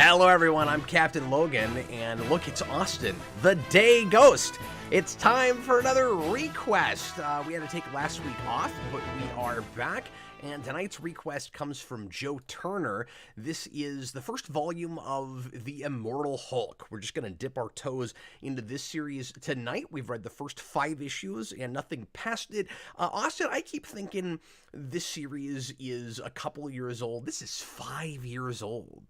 Hello everyone, I'm Captain Logan, and look, it's Austin, the Day Ghost. It's time for another ReQuest. We had to take last week off, but we are back, and tonight's ReQuest comes from Joe Turner. This is the first volume of the Immortal Hulk. We're just going to dip our toes into this series tonight. We've read the first 5 issues and nothing past it. Austin, I keep thinking this series is a couple years old. This is 5 years old.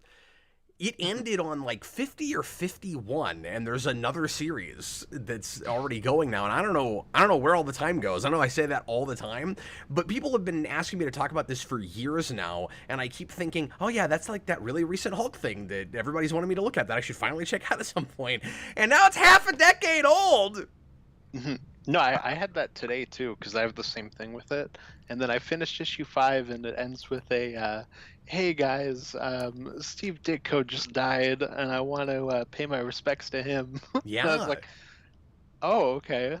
It ended on like 50 or 51, and there's another series that's already going now, and I don't know where all the time goes. I know I say that all the time, but people have been asking me to talk about this for years now, and I keep thinking, oh yeah, that's like that really recent Hulk thing that everybody's wanted me to look at that I should finally check out at some point, and now it's half a decade old! No, I had that today too, because I have the same thing with it. And then I finished issue 5, and it ends with a, hey guys, Steve Ditko just died, and I want to pay my respects to him. Yeah. And I was like, oh, okay.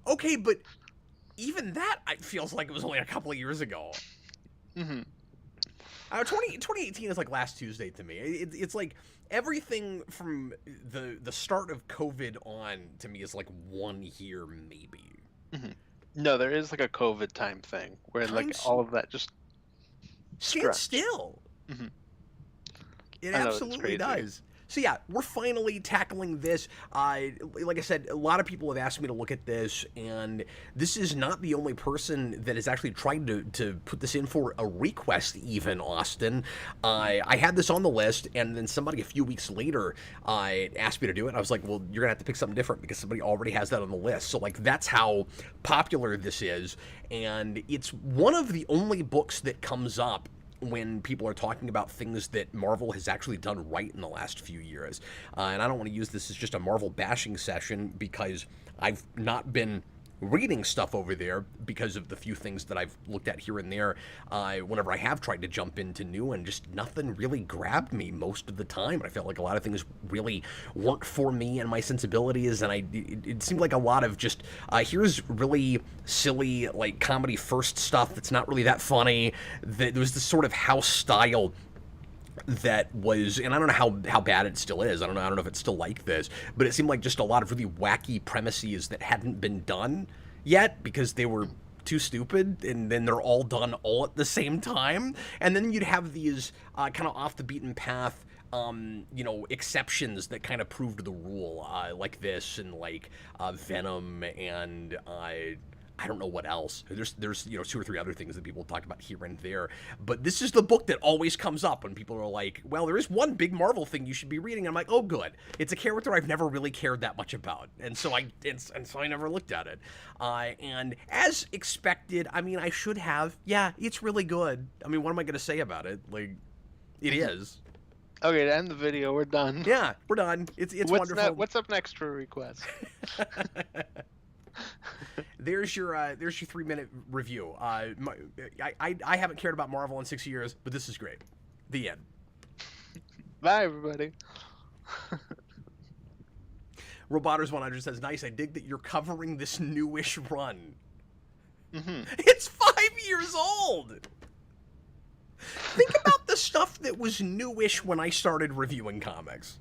Okay, but even that feels like it was only a couple of years ago. 2018 is like last Tuesday to me. It's like everything from the start of COVID on to me is like 1 year maybe. No, there is like a COVID time thing where like all of that just stands still. It absolutely does. So yeah, we're finally tackling this. Like I said, a lot of people have asked me to look at this, and this is not the only person that has actually tried to put this in for a request even, Austin. I had this on the list, and then somebody a few weeks later asked me to do it, and I was like, well, you're going to have to pick something different because somebody already has that on the list. So like that's how popular this is, and it's one of the only books that comes up when people are talking about things that Marvel has actually done right in the last few years. And I don't want to use this as just a Marvel bashing session because I've not been reading stuff over there because of the few things that I've looked at here and there whenever I have tried to jump into new, and just nothing really grabbed me most of the time. And I felt like a lot of things really weren't for me and my sensibilities, and it seemed like a lot of just here's really silly like comedy first stuff that's not really that funny. There was this sort of house style that was, and I don't know how bad it still is. I don't know if it's still like this, but it seemed like just a lot of really wacky premises that hadn't been done yet because they were too stupid, and then they're all done all at the same time. And then you'd have these kind of off the beaten path exceptions that kind of proved the rule, like this, and like Venom, and I don't know what else. There's 2 or 3 other things that people talk about here and there, but this is the book that always comes up when people are like, well, there is one big Marvel thing you should be reading. And I'm like, oh, good. It's a character I've never really cared that much about, and so I never looked at it. And as expected, I mean, I should have. Yeah, it's really good. I mean, what am I going to say about it? Like, it is. Okay, to end the video, we're done. Yeah, we're done. It's wonderful. What's up next for request? There's your 3-minute review. I haven't cared about Marvel in 6 years, but this is great. The end. Bye, everybody. Robotters 100 says, nice, I dig that you're covering this newish run. It's 5 years old! Think about the stuff that was newish when I started reviewing comics.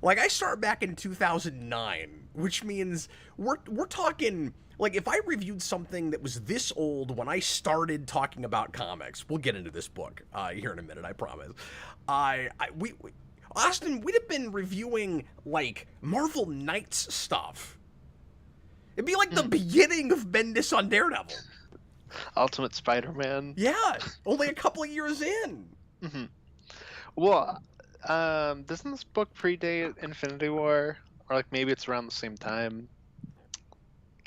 Like, I started back in 2009, which means we're talking, like, if I reviewed something that was this old when I started talking about comics, we'll get into this book here in a minute, I promise. Austin, we'd have been reviewing, like, Marvel Knights stuff. It'd be like the beginning of Bendis on Daredevil. Ultimate Spider-Man. Yeah, only a couple of years in. Well, doesn't this book predate Infinity War? Or like maybe it's around the same time?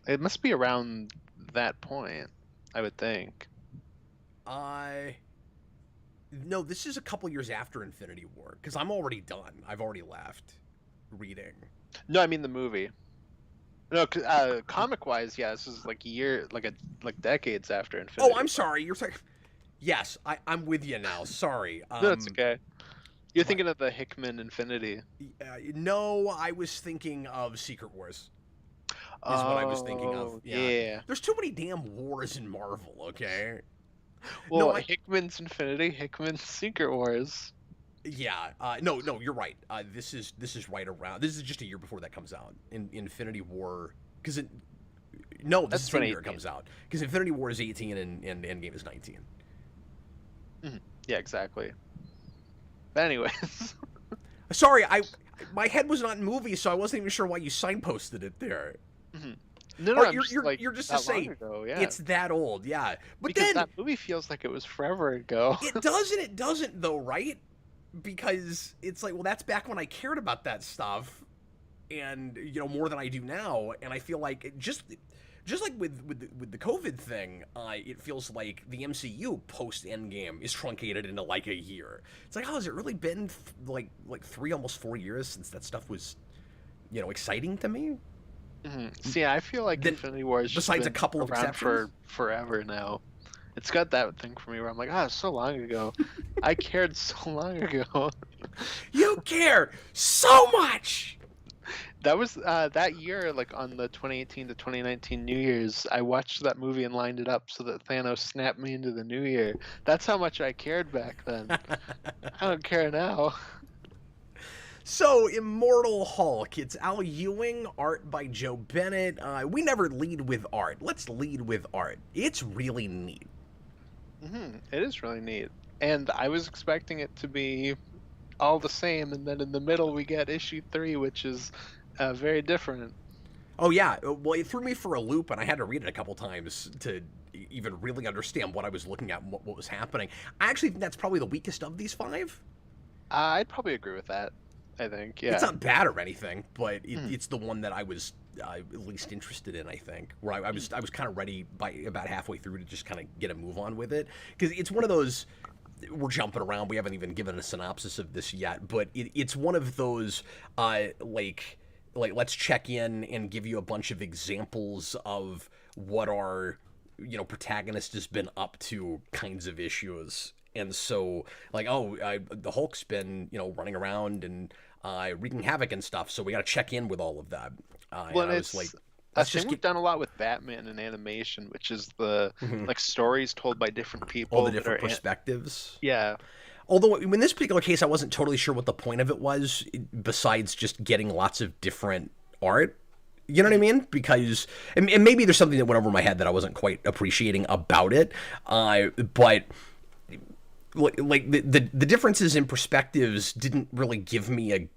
It must be around that point, I would think. No, this is a couple years after Infinity War, because I'm already done. I've already left reading. No, I mean the movie. No, comic-wise, yeah, this is like decades after Infinity War. Oh, I'm sorry. You're saying... Yes, I'm with you now. Sorry. No, it's okay. You're thinking of the Hickman Infinity. No, I was thinking of Secret Wars. Is what I was thinking of. Yeah. There's too many damn wars in Marvel, okay? Well, no, Hickman's Infinity, Hickman's Secret Wars. Yeah, no, you're right. This is right around. This is just a year before that comes out. In Infinity War, because no, this That's is the same year it 2018. comes out. Because Infinity War is 18 and Endgame is 19. Yeah, exactly. But anyways, Sorry, my head was not in movies, so I wasn't even sure why you signposted it there. no, Or I'm just like you're just to that long say ago, yeah. it's that old, yeah. But Because then that movie feels like it was forever ago. it does and it doesn't though, right? Because it's like, well, that's back when I cared about that stuff, and more than I do now. And I feel like just like with the COVID thing, it feels like the MCU post Endgame is truncated into like a year. It's like, oh, has it really been like 3 almost 4 years since that stuff was exciting to me? See, I feel like Then, Infinity War has just besides a been couple of around exceptions. for forever now. It's got that thing for me where I'm like, ah, so long ago. I cared so long ago. You care so much. That was that year, like on the 2018 to 2019 New Year's, I watched that movie and lined it up so that Thanos snapped me into the new year. That's how much I cared back then. I don't care now. So, Immortal Hulk. It's Al Ewing, art by Joe Bennett. We never lead with art. Let's lead with art. It's really neat. It is really neat. And I was expecting it to be all the same, and then in the middle we get issue 3, which is very different. Oh, yeah. Well, it threw me for a loop, and I had to read it a couple times to even really understand what I was looking at and what was happening. I actually think that's probably the weakest of these 5. I'd probably agree with that. I think, yeah. It's not bad or anything, but it's the one that I was least interested in. I think where I was kind of ready by about halfway through to just kind of get a move on with it, because it's one of those. We're jumping around. We haven't even given a synopsis of this yet, but it's one of those like let's check in and give you a bunch of examples of what our protagonist has been up to kinds of issues. And so, like, the Hulk's been, running around and wreaking havoc and stuff. So we got to check in with all of that. Well, and I was like, I let's think just we've get done a lot with Batman in animation, which is the like stories told by different people. all the different perspectives. Yeah. Although in this particular case, I wasn't totally sure what the point of it was, besides just getting lots of different art. You know what I mean? Because and maybe there's something that went over my head that I wasn't quite appreciating about it. But like the differences in perspectives didn't really give me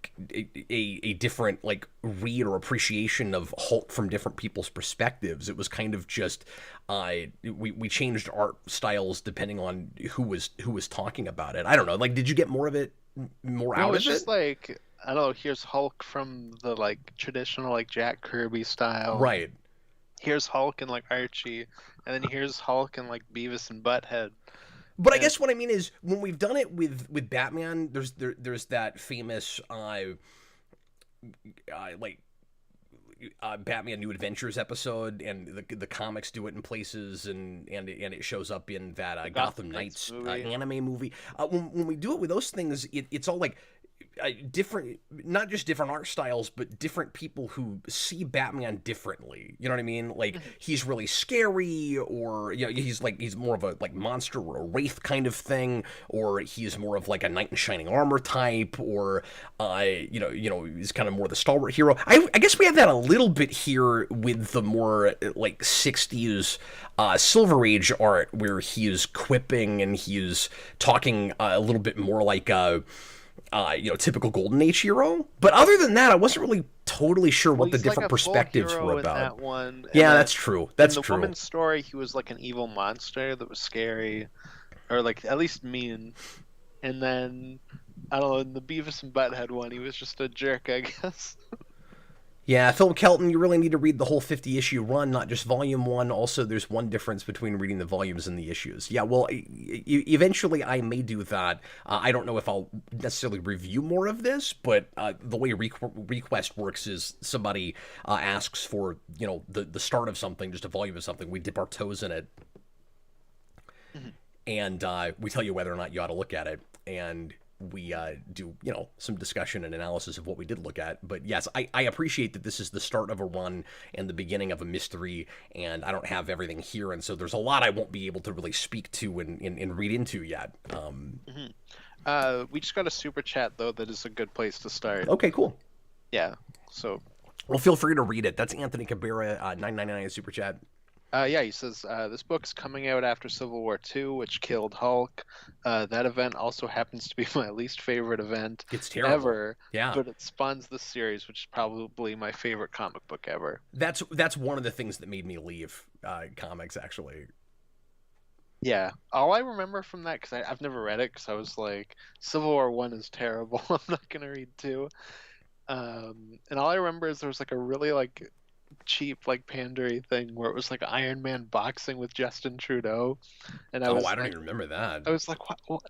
a different like read or appreciation of Hulk from different people's perspectives. It was kind of just we changed art styles depending on who was talking about it. I don't know. Like, did you get more of it? More out of it? It's just like, I don't know. Here's Hulk from the like traditional like Jack Kirby style. Right. Here's Hulk and like Archie, and then here's Hulk and like Beavis and Butthead. But I guess what I mean is when we've done it with Batman, there's that famous Batman New Adventures episode, and the comics do it in places, and it shows up in that Gotham Knights anime movie. When we do it with those things, it's all like different, not just different art styles, but different people who see Batman differently. You know what I mean? Like, he's really scary, or he's more of a like monster or a wraith kind of thing, or he's more of like a knight in shining armor type, or he's kind of more the stalwart hero. I guess we have that a little bit here with the more like 60s Silver Age art, where he is quipping and he is talking a little bit more like typical Golden Age hero. But other than that, I wasn't really totally sure what the different perspectives were about. That one. Yeah, that's true. That's true. In the woman's story, he was like an evil monster that was scary, or like at least mean. And then, I don't know, in the Beavis and Butthead one, he was just a jerk, I guess. Yeah, Philip Kelton, you really need to read the whole 50-issue run, not just Volume 1. Also, there's one difference between reading the volumes and the issues. Yeah, well, eventually I may do that. I don't know if I'll necessarily review more of this, but the way ReQuest works is somebody asks for, the start of something, just a volume of something. We dip our toes in it, and we tell you whether or not you ought to look at it. And we do, some discussion and analysis of what we did look at. But yes, I appreciate that this is the start of a run and the beginning of a mystery, and I don't have everything here, and so there's a lot I won't be able to really speak to and read into yet. We just got a super chat though that is a good place to start. Okay, cool. Yeah. So. Well, feel free to read it. That's Anthony Cabrera, $9.99 super chat. Yeah, he says this book's coming out after Civil War II, which killed Hulk. That event also happens to be my least favorite event ever. Yeah, but it spawns this series, which is probably my favorite comic book ever. That's one of the things that made me leave comics, actually. Yeah, all I remember from that, because I've never read it, because I was like, Civil War I is terrible. I'm not gonna read 2. And all I remember is there was like a really like cheap like pandery thing where it was like Iron Man boxing with Justin Trudeau, and I don't even remember that. I was like, what?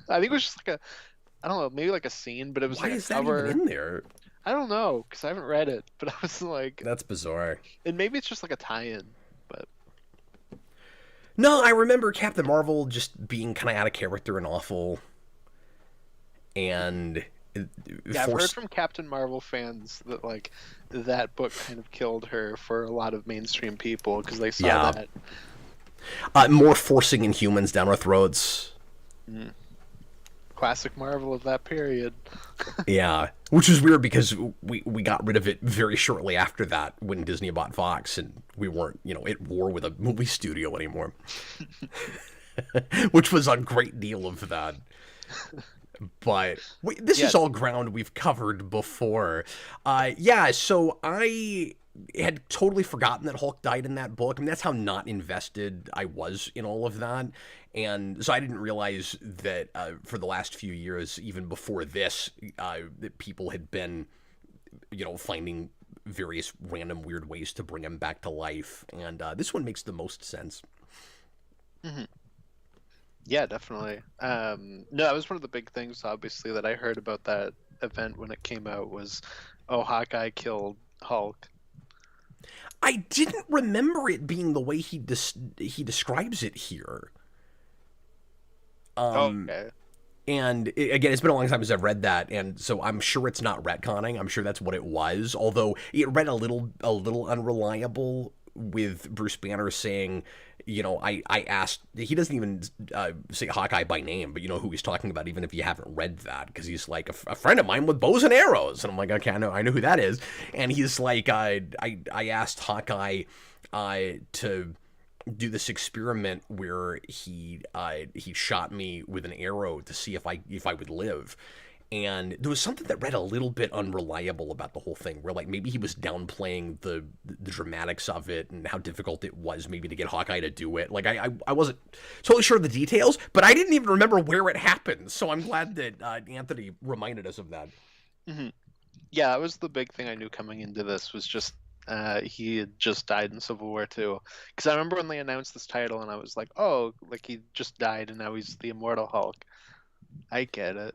I think it was just like I don't know, maybe like a scene, but it was why like is that even in there? I don't know, because I haven't read it, but I was like, that's bizarre. And maybe it's just like a tie-in, but no, I remember Captain Marvel just being kind of out of character and awful, and yeah, I've heard from Captain Marvel fans that like that book kind of killed her for a lot of mainstream people because they saw that. More forcing Inhumans down our throats. Classic Marvel of that period. Yeah, which is weird because we got rid of it very shortly after that when Disney bought Fox, and we weren't, at war with a movie studio anymore. Which was a great deal of that. But this is all ground we've covered before. So I had totally forgotten that Hulk died in that book. I mean, that's how not invested I was in all of that. And so I didn't realize that for the last few years, even before this, that people had been, finding various random weird ways to bring him back to life. And this one makes the most sense. Mm-hmm. Yeah, definitely. No, that was one of the big things, obviously, that I heard about that event when it came out was, Hawkeye killed Hulk. I didn't remember it being the way he describes it here. Okay. And again, it's been a long time since I've read that, and so I'm sure it's not retconning. I'm sure that's what it was, although it read a little unreliable with Bruce Banner saying, I asked, he doesn't even say Hawkeye by name, but you know who he's talking about, even if you haven't read that, because he's like, a friend of mine with bows and arrows. And I'm like, okay, I know who that is. And he's like, I asked Hawkeye to do this experiment where he shot me with an arrow to see if I would live. And there was something that read a little bit unreliable about the whole thing, where like maybe he was downplaying the dramatics of it and how difficult it was maybe to get Hawkeye to do it. Like I wasn't totally sure of the details, but I didn't even remember where it happened. So I'm glad that Anthony reminded us of that. Mm-hmm. Yeah, that was the big thing I knew coming into this was just he had just died in Civil War II. Because I remember when they announced this title and I was like, oh, like he just died and now he's the Immortal Hulk. I get it.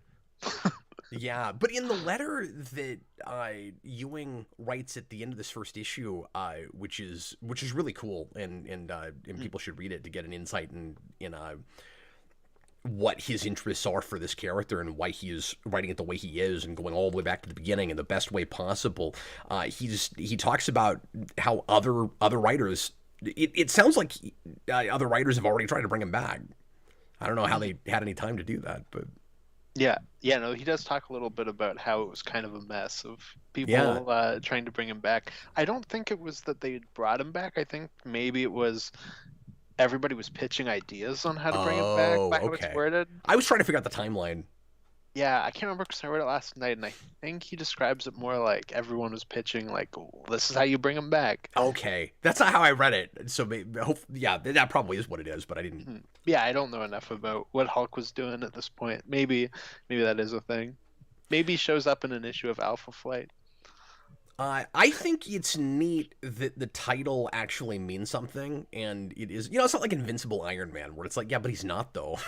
Yeah, but in the letter that Ewing writes at the end of this first issue, which is really cool, and people should read it to get an insight in what his interests are for this character and why he is writing it the way he is and going all the way back to the beginning in the best way possible. He talks about how other writers. It sounds like other writers have already tried to bring him back. I don't know how they had any time to do that, but. Yeah, no, he does talk a little bit about how it was kind of a mess of people trying to bring him back. I don't think it was that they brought him back. I think maybe it was everybody was pitching ideas on how to bring him back by how it's worded. I was trying to figure out the timeline. Yeah, I can't remember because I read it last night, and I think he describes it more like everyone was pitching, like, this is how you bring him back. Okay. That's not how I read it. So, that probably is what it is, but I didn't. Yeah, I don't know enough about what Hulk was doing at this point. Maybe that is a thing. Maybe he shows up in an issue of Alpha Flight. I think it's neat that the title actually means something, and it is, it's not like Invincible Iron Man, where it's like, yeah, but he's not, though.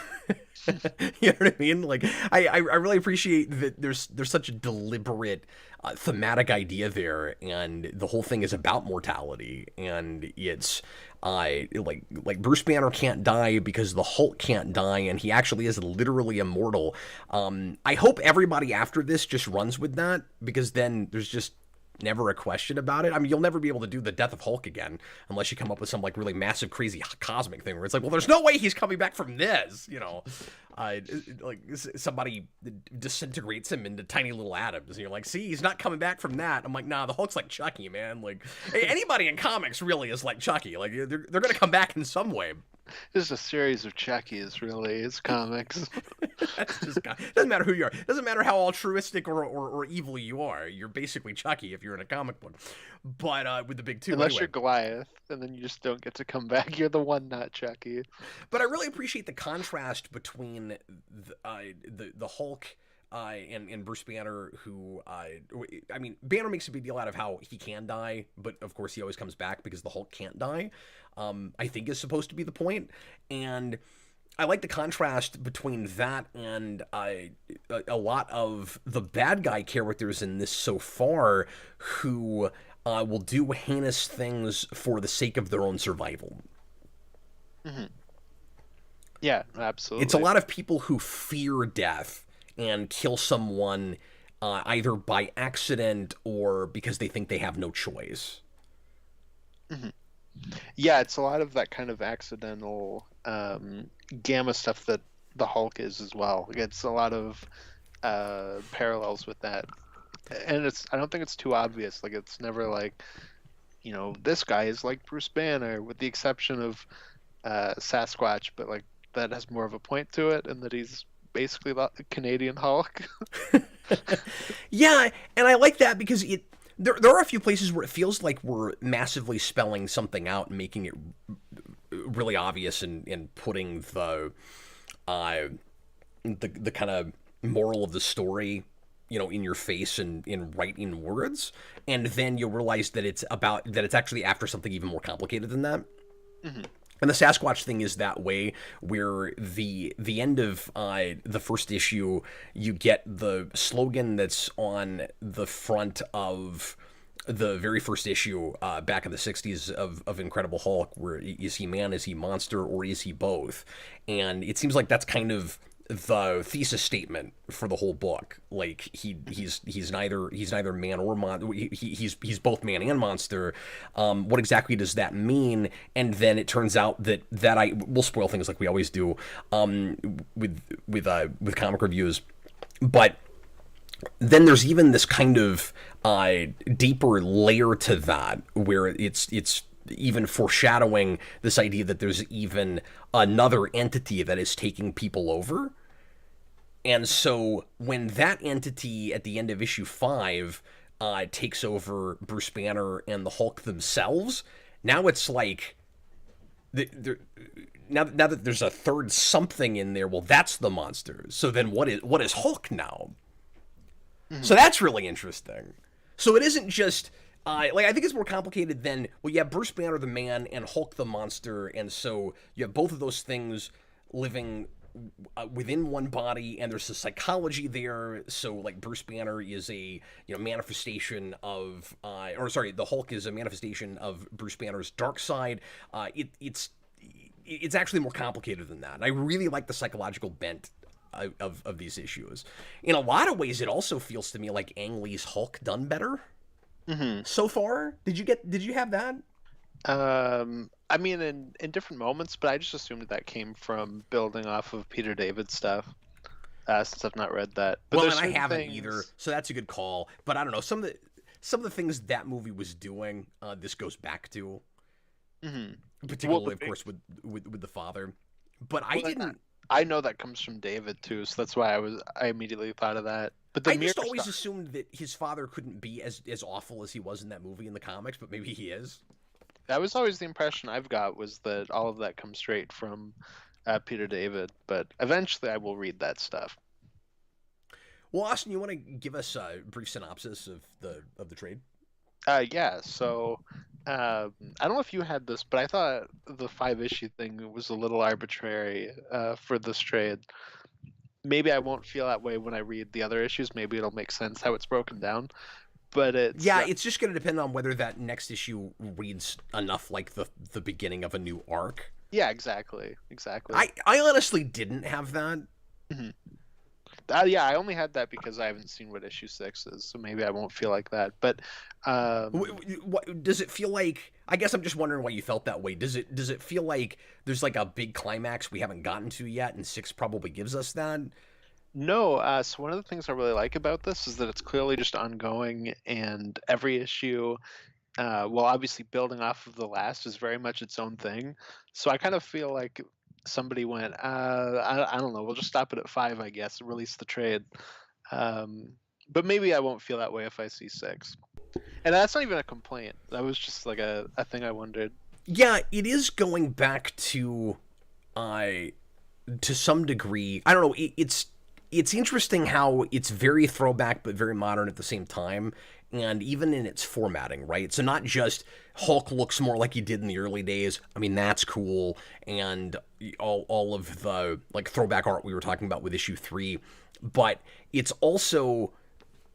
You know what I mean? Like, I really appreciate that there's such a deliberate thematic idea there, and the whole thing is about mortality, and it's Like Bruce Banner can't die because the Hulk can't die, and he actually is literally immortal. I hope everybody after this just runs with that, because then there's just never a question about it. I mean, you'll never be able to do the death of Hulk again unless you come up with some like really massive, crazy cosmic thing where it's like, well, there's no way he's coming back from this, you know. Like somebody disintegrates him into tiny little atoms, and you're like, see, he's not coming back from that. I'm like, nah, the Hulk's like Chucky, man. Like anybody in comics really is like Chucky. Like they're gonna come back in some way. It's a series of Chuckies, really. It's comics. That's just doesn't matter who you are. Doesn't matter how altruistic or evil you are. You're basically Chucky if you're in a comic book. But with the big two, unless anyway. you're Goliath, and then you just don't get to come back. You're the one, not Chucky. But I really appreciate the contrast between the Hulk. And Bruce Banner, who, I mean, Banner makes a big deal out of how he can die, but of course he always comes back because the Hulk can't die, I think is supposed to be the point. And I like the contrast between that and a lot of the bad guy characters in this so far who will do heinous things for the sake of their own survival. Mm-hmm. Yeah, absolutely. It's a lot of people who fear death and kill someone either by accident or because they think they have no choice. Mm-hmm. Yeah, it's a lot of that kind of accidental gamma stuff that the Hulk is as well. It's a lot of parallels with that, and I don't think it's too obvious. Like it's never like, you know, this guy is like Bruce Banner, with the exception of Sasquatch, but like that has more of a point to it, and that he's basically the Canadian Hulk. Yeah, and I like that because there are a few places where it feels like we're massively spelling something out and making it really obvious and putting the kind of moral of the story, you know, in your face and in writing words, and then you'll realize that it's actually after something even more complicated than that. Mm-hmm. And the Sasquatch thing is that way, where the end of the first issue, you get the slogan that's on the front of the very first issue back in the 60s of Incredible Hulk, where is he man, is he monster, or is he both? And it seems like that's kind of the thesis statement for the whole book. Like he's neither man or monster. He's both man and monster. What exactly does that mean? And then it turns out that we'll spoil things like we always do with comic reviews, but then there's even this kind of deeper layer to that, where it's even foreshadowing this idea that there's even another entity that is taking people over. And so when that entity at the end of issue 5 takes over Bruce Banner and the Hulk themselves, now it's like now that there's a third something in there, well, that's the monster. So then what is Hulk now? Mm-hmm. So that's really interesting. So it isn't just I think it's more complicated than, well, you have Bruce Banner the man and Hulk the monster, and so you have both of those things living within one body, and there's a psychology there. So like Bruce Banner is a manifestation of the Hulk is a manifestation of Bruce Banner's dark side. It's actually more complicated than that, and I really like the psychological bent of these issues. In a lot of ways, it also feels to me like Ang Lee's Hulk done better. Mm-hmm. So far, did you have that? I mean, in different moments, but I just assumed that came from building off of Peter David stuff. Since I've not read that, but well, and I haven't either, so that's a good call. But I don't know, some of the things that movie was doing, this goes back to, particularly of course with the father. But I didn't. I know that comes from David too, so that's why I immediately thought of that. But I just always assumed that his father couldn't be as awful as he was in that movie in the comics, but maybe he is. That was always the impression I've got, was that all of that comes straight from Peter David. But eventually, I will read that stuff. Well, Austin, you want to give us a brief synopsis of the trade? Yeah. So I don't know if you had this, but I thought the 5-issue thing was a little arbitrary for this trade. Maybe I won't feel that way when I read the other issues. Maybe it'll make sense how it's broken down. but it's it's just going to depend on whether that next issue reads enough like the beginning of a new arc. Yeah, exactly. I honestly didn't have that. Mm-hmm. Yeah, I only had that because I haven't seen what issue 6 is, so maybe I won't feel like that. But what does it feel like? I guess I'm just wondering why you felt that way. Does it feel like there's like a big climax we haven't gotten to yet, and 6 probably gives us that? No, so one of the things I really like about this is that it's clearly just ongoing, and every issue, well, obviously building off of the last, is very much its own thing. So I kind of feel like somebody went, I don't know, we'll just stop it at 5, I guess, and release the trade. But maybe I won't feel that way if I see 6. And that's not even a complaint. That was just like a thing I wondered. Yeah, it is going back to some degree. I don't know. It's interesting how it's very throwback but very modern at the same time, and even in its formatting, right? So not just Hulk looks more like he did in the early days. I mean, that's cool, and all of the like throwback art we were talking about with issue 3, but it's also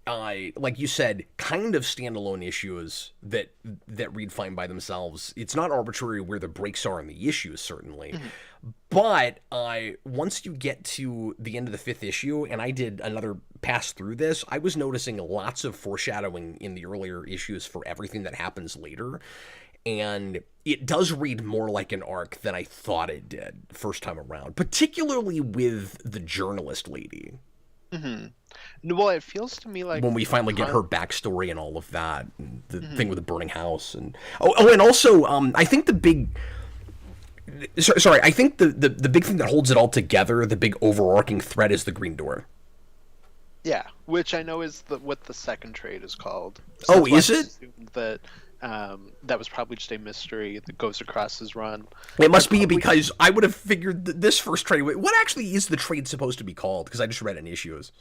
like you said, kind of standalone issues that read fine by themselves. It's not arbitrary where the breaks are in the issues, certainly. Mm-hmm. But once you get to the end of the 5th issue, and I did another pass through this, I was noticing lots of foreshadowing in the earlier issues for everything that happens later. And it does read more like an arc than I thought it did first time around, particularly with the journalist lady. Mm-hmm. Well, it feels to me like when we finally get her backstory and all of that, and the thing with the burning house, and and also I think the big, I think the big thing that holds it all together, the big overarching thread, is the Green Door. Yeah, which I know is what the second trade is called. So is it? That that was probably just a mystery that goes across his run. It must be, because I would have figured this first trade. What actually is the trade supposed to be called? Because I just read it in issues.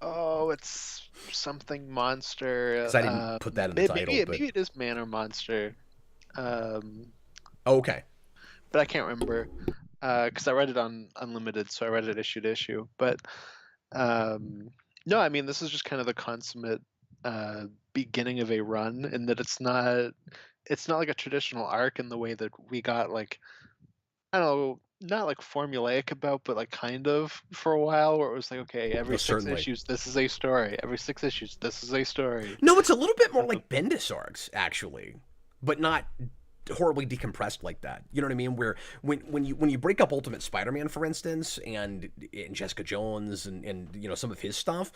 Oh, it's something monster. Because I didn't put that in the title. Maybe it is man or monster. Okay. But I can't remember because I read it on Unlimited, so I read it issue to issue. But no, I mean, this is just kind of the consummate beginning of a run, in that it's not like a traditional arc in the way that we got, like, I don't know, not like formulaic about, but like kind of for a while, where it was like, okay, every 6 issues this is a story, every 6 issues this is a story. No, it's a little bit more like Bendis arcs, actually, but not horribly decompressed like that. You know what I mean? Where when you break up Ultimate Spider-Man, for instance, and Jessica Jones and you know, some of his stuff,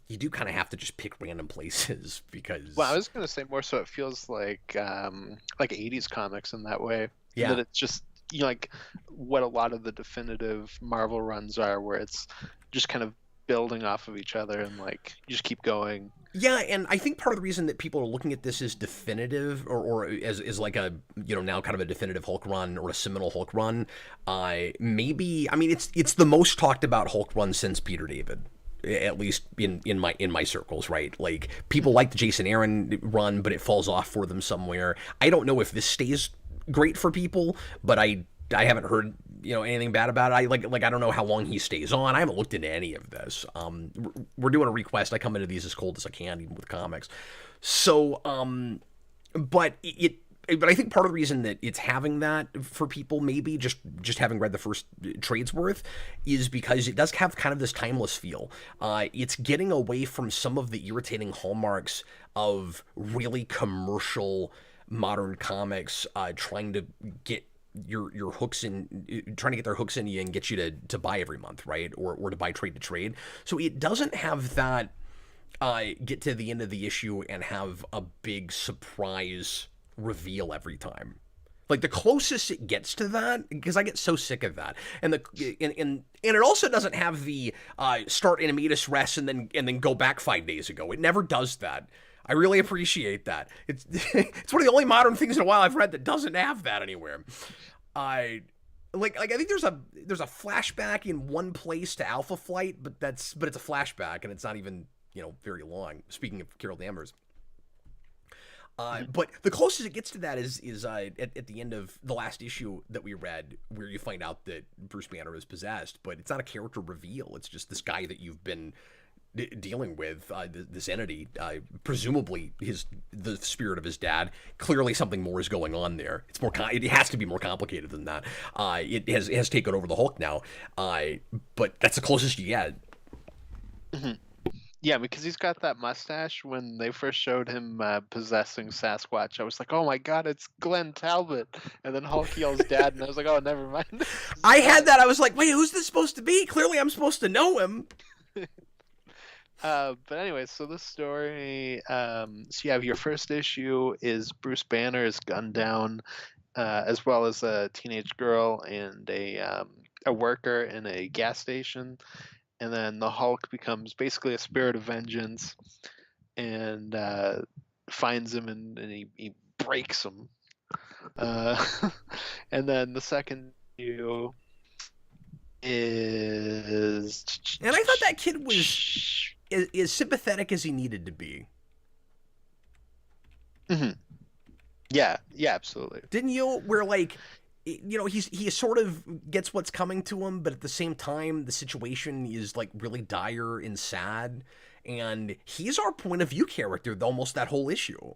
you do kind of have to just pick random places, because... Well, I was going to say more so it feels like 80s comics in that way. Yeah. That it's just, you know, like what a lot of the definitive Marvel runs are, where it's just kind of building off of each other, and like you just keep going. Yeah, and I think part of the reason that people are looking at this as definitive, or as like a, you know, now kind of a definitive Hulk run or a seminal Hulk run, maybe, I mean, it's the most talked about Hulk run since Peter David, at least in my circles, right? Like, people like the Jason Aaron run, but it falls off for them somewhere. I don't know if this stays great for people, but I haven't heard, you know, anything bad about it. I don't know how long he stays on. I haven't looked into any of this. We're doing a ReQuest. I come into these as cold as I can, even with comics. So, but I think part of the reason that it's having that for people, maybe just having read the first trade's worth, is because it does have kind of this timeless feel. It's getting away from some of the irritating hallmarks of really commercial modern comics, trying to get your hooks in, trying to get their hooks in you and get you to buy every month, right? Or to buy trade to trade. So it doesn't have that get to the end of the issue and have a big surprise reveal every time. Like, the closest it gets to that, because I get so sick of that, and it also doesn't have the start in a medias res and then go back 5 days ago. It never does that. I really appreciate that. It's it's one of the only modern things in a while I've read that doesn't have that anywhere. I think there's a flashback in one place to Alpha Flight, but it's a flashback, and it's not even, you know, very long. Speaking of Carol Danvers. But the closest it gets to that is at the end of the last issue that we read, where you find out that Bruce Banner is possessed, but it's not a character reveal. It's just this guy that you've been dealing with this entity, presumably the spirit of his dad. Clearly, something more is going on there. It's more. It has to be more complicated than that. It has taken over the Hulk now, but that's the closest you get. Mm-hmm. Yeah, because he's got that mustache. When they first showed him possessing Sasquatch, I was like, "Oh my god, it's Glenn Talbot!" And then Hulk yells "Dad," and I was like, "Oh, never mind." I had that. I was like, "Wait, who's this supposed to be?" Clearly, I'm supposed to know him. But anyway, so this story, so you have your first issue is Bruce Banner is gunned down, as well as a teenage girl and a worker in a gas station, and then the Hulk becomes basically a spirit of vengeance and finds him and he breaks him. And then the second issue is, and I thought that kid was as sympathetic as he needed to be. Mm-hmm. Yeah, absolutely. Didn't you? Where like, he sort of gets what's coming to him, but at the same time, the situation is like really dire and sad, and he's our point of view character almost that whole issue.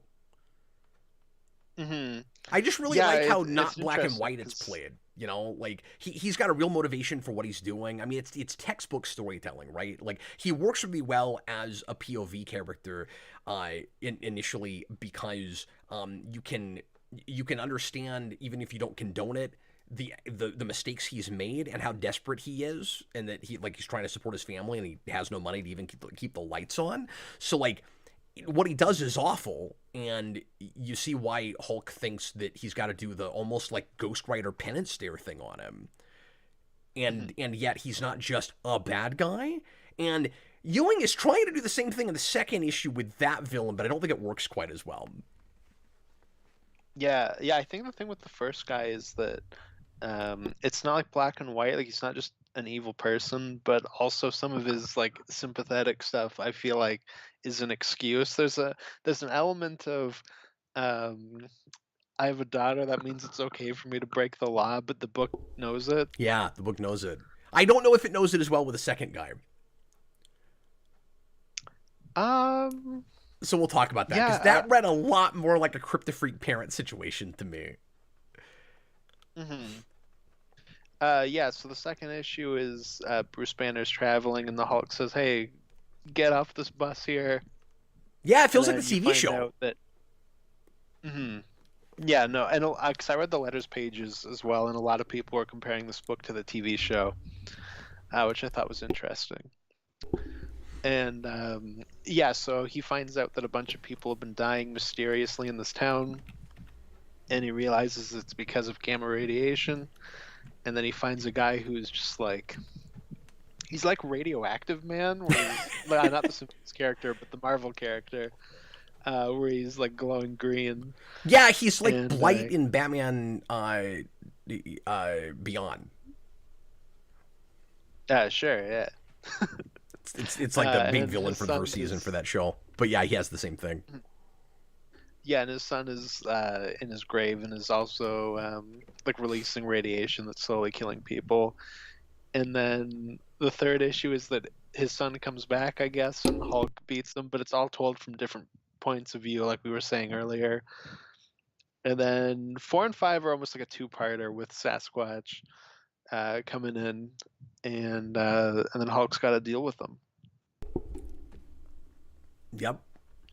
Mm-hmm. I just really like how not black and white it's played. Like he's got a real motivation for what he's doing. I mean, it's textbook storytelling, right? Like he works really well as a POV character, initially because you can understand, even if you don't condone it, the mistakes he's made and how desperate he is, and that he's trying to support his family and he has no money to even keep the lights on. So like, what he does is awful, and you see why Hulk thinks that he's got to do the almost like Ghost Rider penance stare thing on him, and yet he's not just a bad guy. And Ewing is trying to do the same thing in the second issue with that villain, but I don't think it works quite as well. Yeah, I think the thing with the first guy is that it's not like black and white. Like he's not just an evil person, but also some of his like sympathetic stuff, I feel like, is an excuse. There's an element of I have a daughter, that means it's okay for me to break the law, but the book knows it. Yeah, the book knows it. I don't know if it knows it as well with the second guy. So we'll talk about that, because that read a lot more like a Cryptofreak parent situation to me. Mm-hmm. Yeah, so the second issue is Bruce Banner's traveling, and the Hulk says, "Hey, get off this bus here." Yeah, it feels like the TV show. That... Mm-hmm. Yeah, no, and because I read the letters pages as well, and a lot of people were comparing this book to the TV show, which I thought was interesting. And yeah, so he finds out that a bunch of people have been dying mysteriously in this town, and he realizes it's because of gamma radiation. And then he finds a guy who's just like, he's like Radioactive Man, where he's, not the Simpsons character, but the Marvel character, where he's like glowing green. Yeah, he's like Blight in Batman Beyond. Sure, yeah. It's like the big villain for the first season for that show. But yeah, he has the same thing. Yeah, and his son is in his grave and is also like releasing radiation that's slowly killing people. And then the third issue is that his son comes back, I guess, and Hulk beats him, but it's all told from different points of view, like we were saying earlier. And then 4 and 5 are almost like a two-parter with Sasquatch coming in, and then Hulk's got to deal with them. Yep.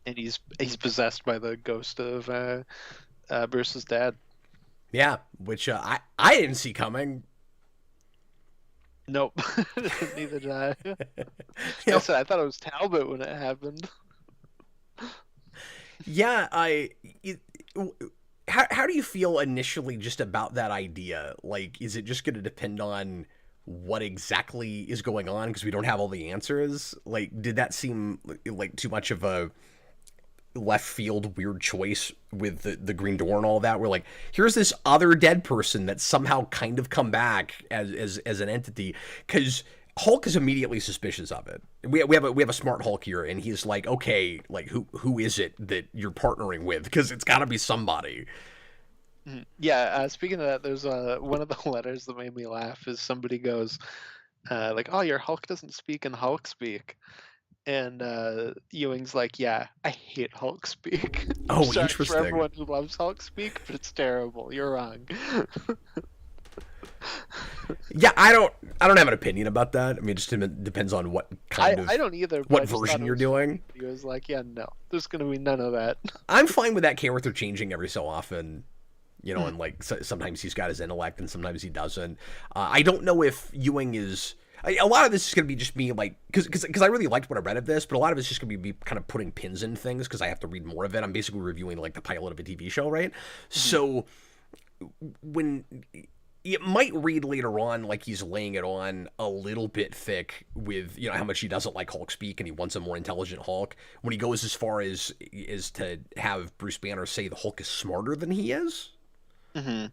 And he's possessed by the ghost of Bruce's dad. Yeah, which I didn't see coming. Nope, neither did I. I thought it was Talbot when it happened. Yeah, how do you feel initially just about that idea? Like, is it just going to depend on what exactly is going on because we don't have all the answers? Like, did that seem like too much of a left field weird choice with the Green Door and all that? We're like, here's this other dead person that's somehow kind of come back as an entity, because Hulk is immediately suspicious of it. We have a smart Hulk here, and he's like, okay, like who is it that you're partnering with? Because it's got to be somebody. Yeah, speaking of that, there's one of the letters that made me laugh is somebody goes like, "Oh, your Hulk doesn't speak in Hulk speak," And Ewing's like, yeah, I hate Hulk speak. I'm Oh, sorry for interesting. everyone who loves Hulk speak, but it's terrible. You're wrong. Yeah, I don't have an opinion about that. I mean, it just depends on what kind I of don't either, but what I just thought version it you're was funny. doing. He was like, yeah, no, there's gonna be none of that. I'm fine with that character changing every so often. Mhm. And like sometimes he's got his intellect and sometimes he doesn't. I don't know if Ewing is. A lot of this is going to be just me, like, because I really liked what I read of this, but a lot of it's just going to be kind of putting pins in things because I have to read more of it. I'm basically reviewing like the pilot of a TV show, right? Mhm. So when it might read later on like he's laying it on a little bit thick with how much he doesn't like Hulk speak and he wants a more intelligent Hulk. When he goes as far as to have Bruce Banner say the Hulk is smarter than he is, Mhm.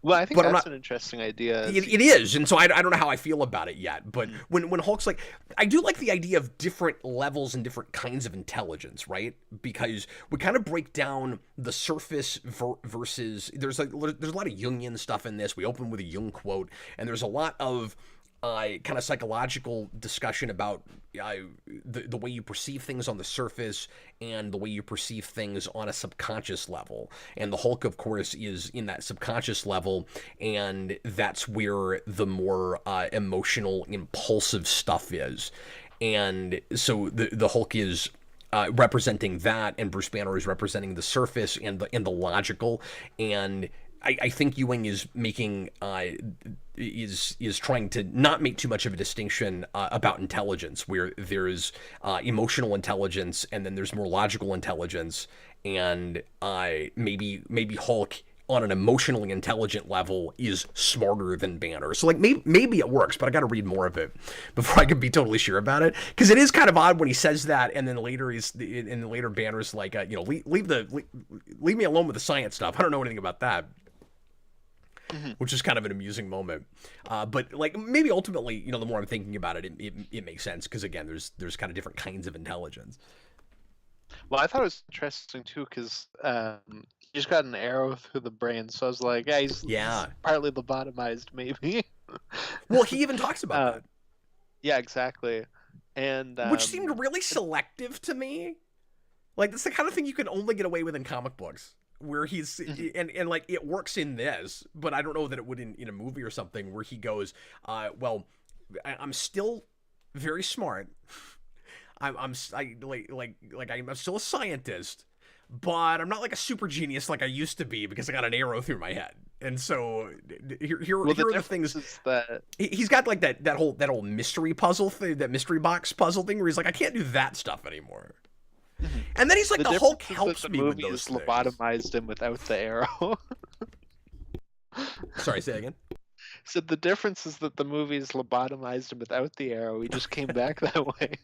Well, I think but I'm that's not. an interesting idea. It is, and so I don't know how I feel about it yet. But Mhm. when Hulk's like, I do like the idea of different levels and different kinds of intelligence, right? Because we kind of break down the surface versus there's a lot of Jungian stuff in this. We open with a Jung quote, and there's a lot of kind of psychological discussion about the way you perceive things on the surface and the way you perceive things on a subconscious level. And the Hulk, of course, is in that subconscious level, and that's where the more emotional, impulsive stuff is. And so the Hulk is representing that, and Bruce Banner is representing the surface and the logical. And I think Ewing is making is trying to not make too much of a distinction about intelligence, where there's emotional intelligence and then there's more logical intelligence, and maybe Hulk on an emotionally intelligent level is smarter than Banner. So like maybe it works, but I got to read more of it before I can be totally sure about it. Because it is kind of odd when he says that, and then later Banner's like, leave me alone with the science stuff. I don't know anything about that, Mhm. which is kind of an amusing moment. But like maybe ultimately, the more I'm thinking about it, it makes sense because again, there's kind of different kinds of intelligence. Well, I thought it was interesting too because he just got an arrow through the brain, so I was like, yeah, he's Yeah. partly lobotomized, maybe. Well, he even talks about uh, that, yeah, exactly. And which seemed really selective to me. Like that's the kind of thing you can only get away with in comic books, where he's Mhm. and like it works in this, but I don't know that it would in a movie or something where he goes, well, I'm still very smart. I'm I'm still a scientist, but I'm not like a super genius like I used to be because I got an arrow through my head. And so Well, the here are the difference things. is that He's got like that whole mystery puzzle thing, that mystery box puzzle thing, where he's like, I can't do that stuff anymore. Mhm. And then he's like, the the Hulk difference is that helps the me with movie those has things. lobotomized him without the arrow. Sorry, say again. So the difference is that the movie's lobotomized him without the arrow. He just came back that way.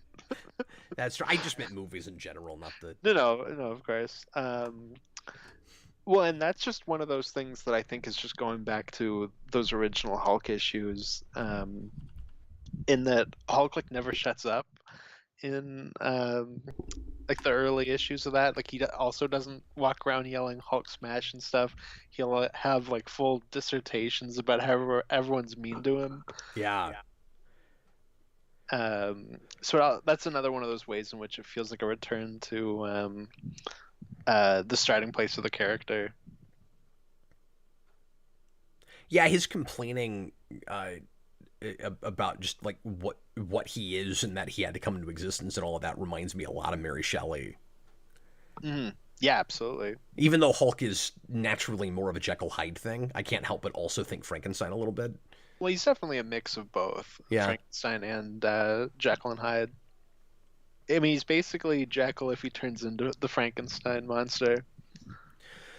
That's true. I just meant movies in general, not the. No, of course. Well, and that's just one of those things that I think is just going back to those original Hulk issues, in that Hulk like never shuts up in like the early issues of that. Like also doesn't walk around yelling Hulk smash and stuff. He'll have like full dissertations about how everyone's mean to him. Yeah. So that's another one of those ways in which it feels like a return to the starting place of the character. Yeah, his complaining about just like what he is and that he had to come into existence and all of that reminds me a lot of Mary Shelley. Mm, yeah, absolutely. Even though Hulk is naturally more of a Jekyll Hyde thing, I can't help but also think Frankenstein a little bit. Well, he's definitely a mix of both Yeah. Frankenstein and Jekyll and Hyde. I mean, he's basically Jekyll if he turns into the Frankenstein monster.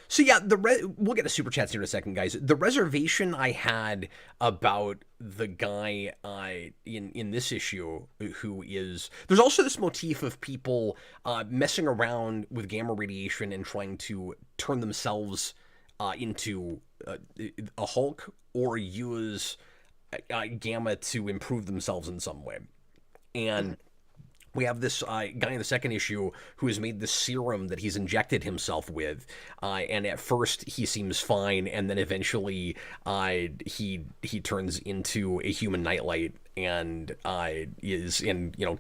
So yeah, we'll get to super chats here in a second, guys. The reservation I had about the guy in this issue who is there's also this motif of people messing around with gamma radiation and trying to turn themselves into a Hulk or use gamma to improve themselves in some way, and we have this guy in the second issue who has made this serum that he's injected himself with, and at first he seems fine, and then eventually he turns into a human nightlight, and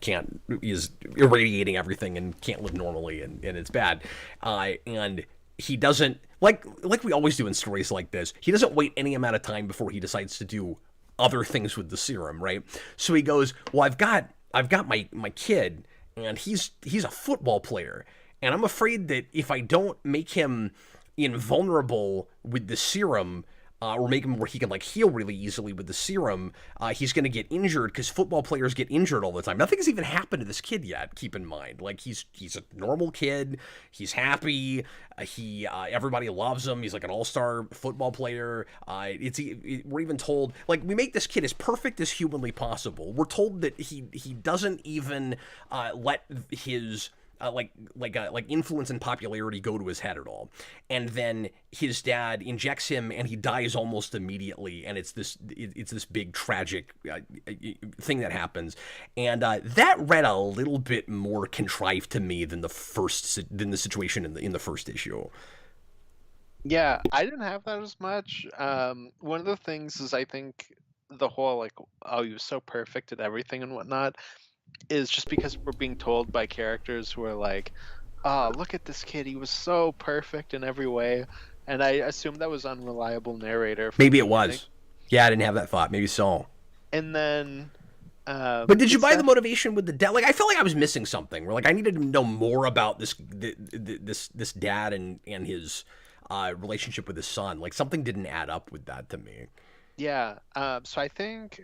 can't is irradiating everything and can't live normally, and it's bad. And he doesn't like we always do in stories like this. He doesn't wait any amount of time before he decides to do other things with the serum, right? So he goes, well, I've got my kid, and he's a football player, and I'm afraid that if I don't make him invulnerable with the serum, or make him where he can like heal really easily with the serum, he's going to get injured because football players get injured all the time. Nothing's even happened to this kid yet. Keep in mind, like he's a normal kid. He's happy. Everybody loves him. He's like an all-star football player. We're even told like we make this kid as perfect as humanly possible. We're told that he doesn't even let his like influence and popularity go to his head at all. And then his dad injects him and he dies almost immediately, and it's this big tragic thing that happens. And that read a little bit more contrived to me than the situation in the first issue. Yeah, I didn't have that as much. One of the things is I think the whole like, oh, he was so perfect at everything and whatnot, is just because we're being told by characters who are like, oh, look at this kid, he was so perfect in every way. And I assume that was unreliable narrator. Maybe it was. Yeah, I didn't have that thought. Maybe so. And then... but did you buy the motivation with the dad? Like, I felt like I was missing something. Where like I needed to know more about this dad and his relationship with his son. Like something didn't add up with that to me. Yeah. So I think...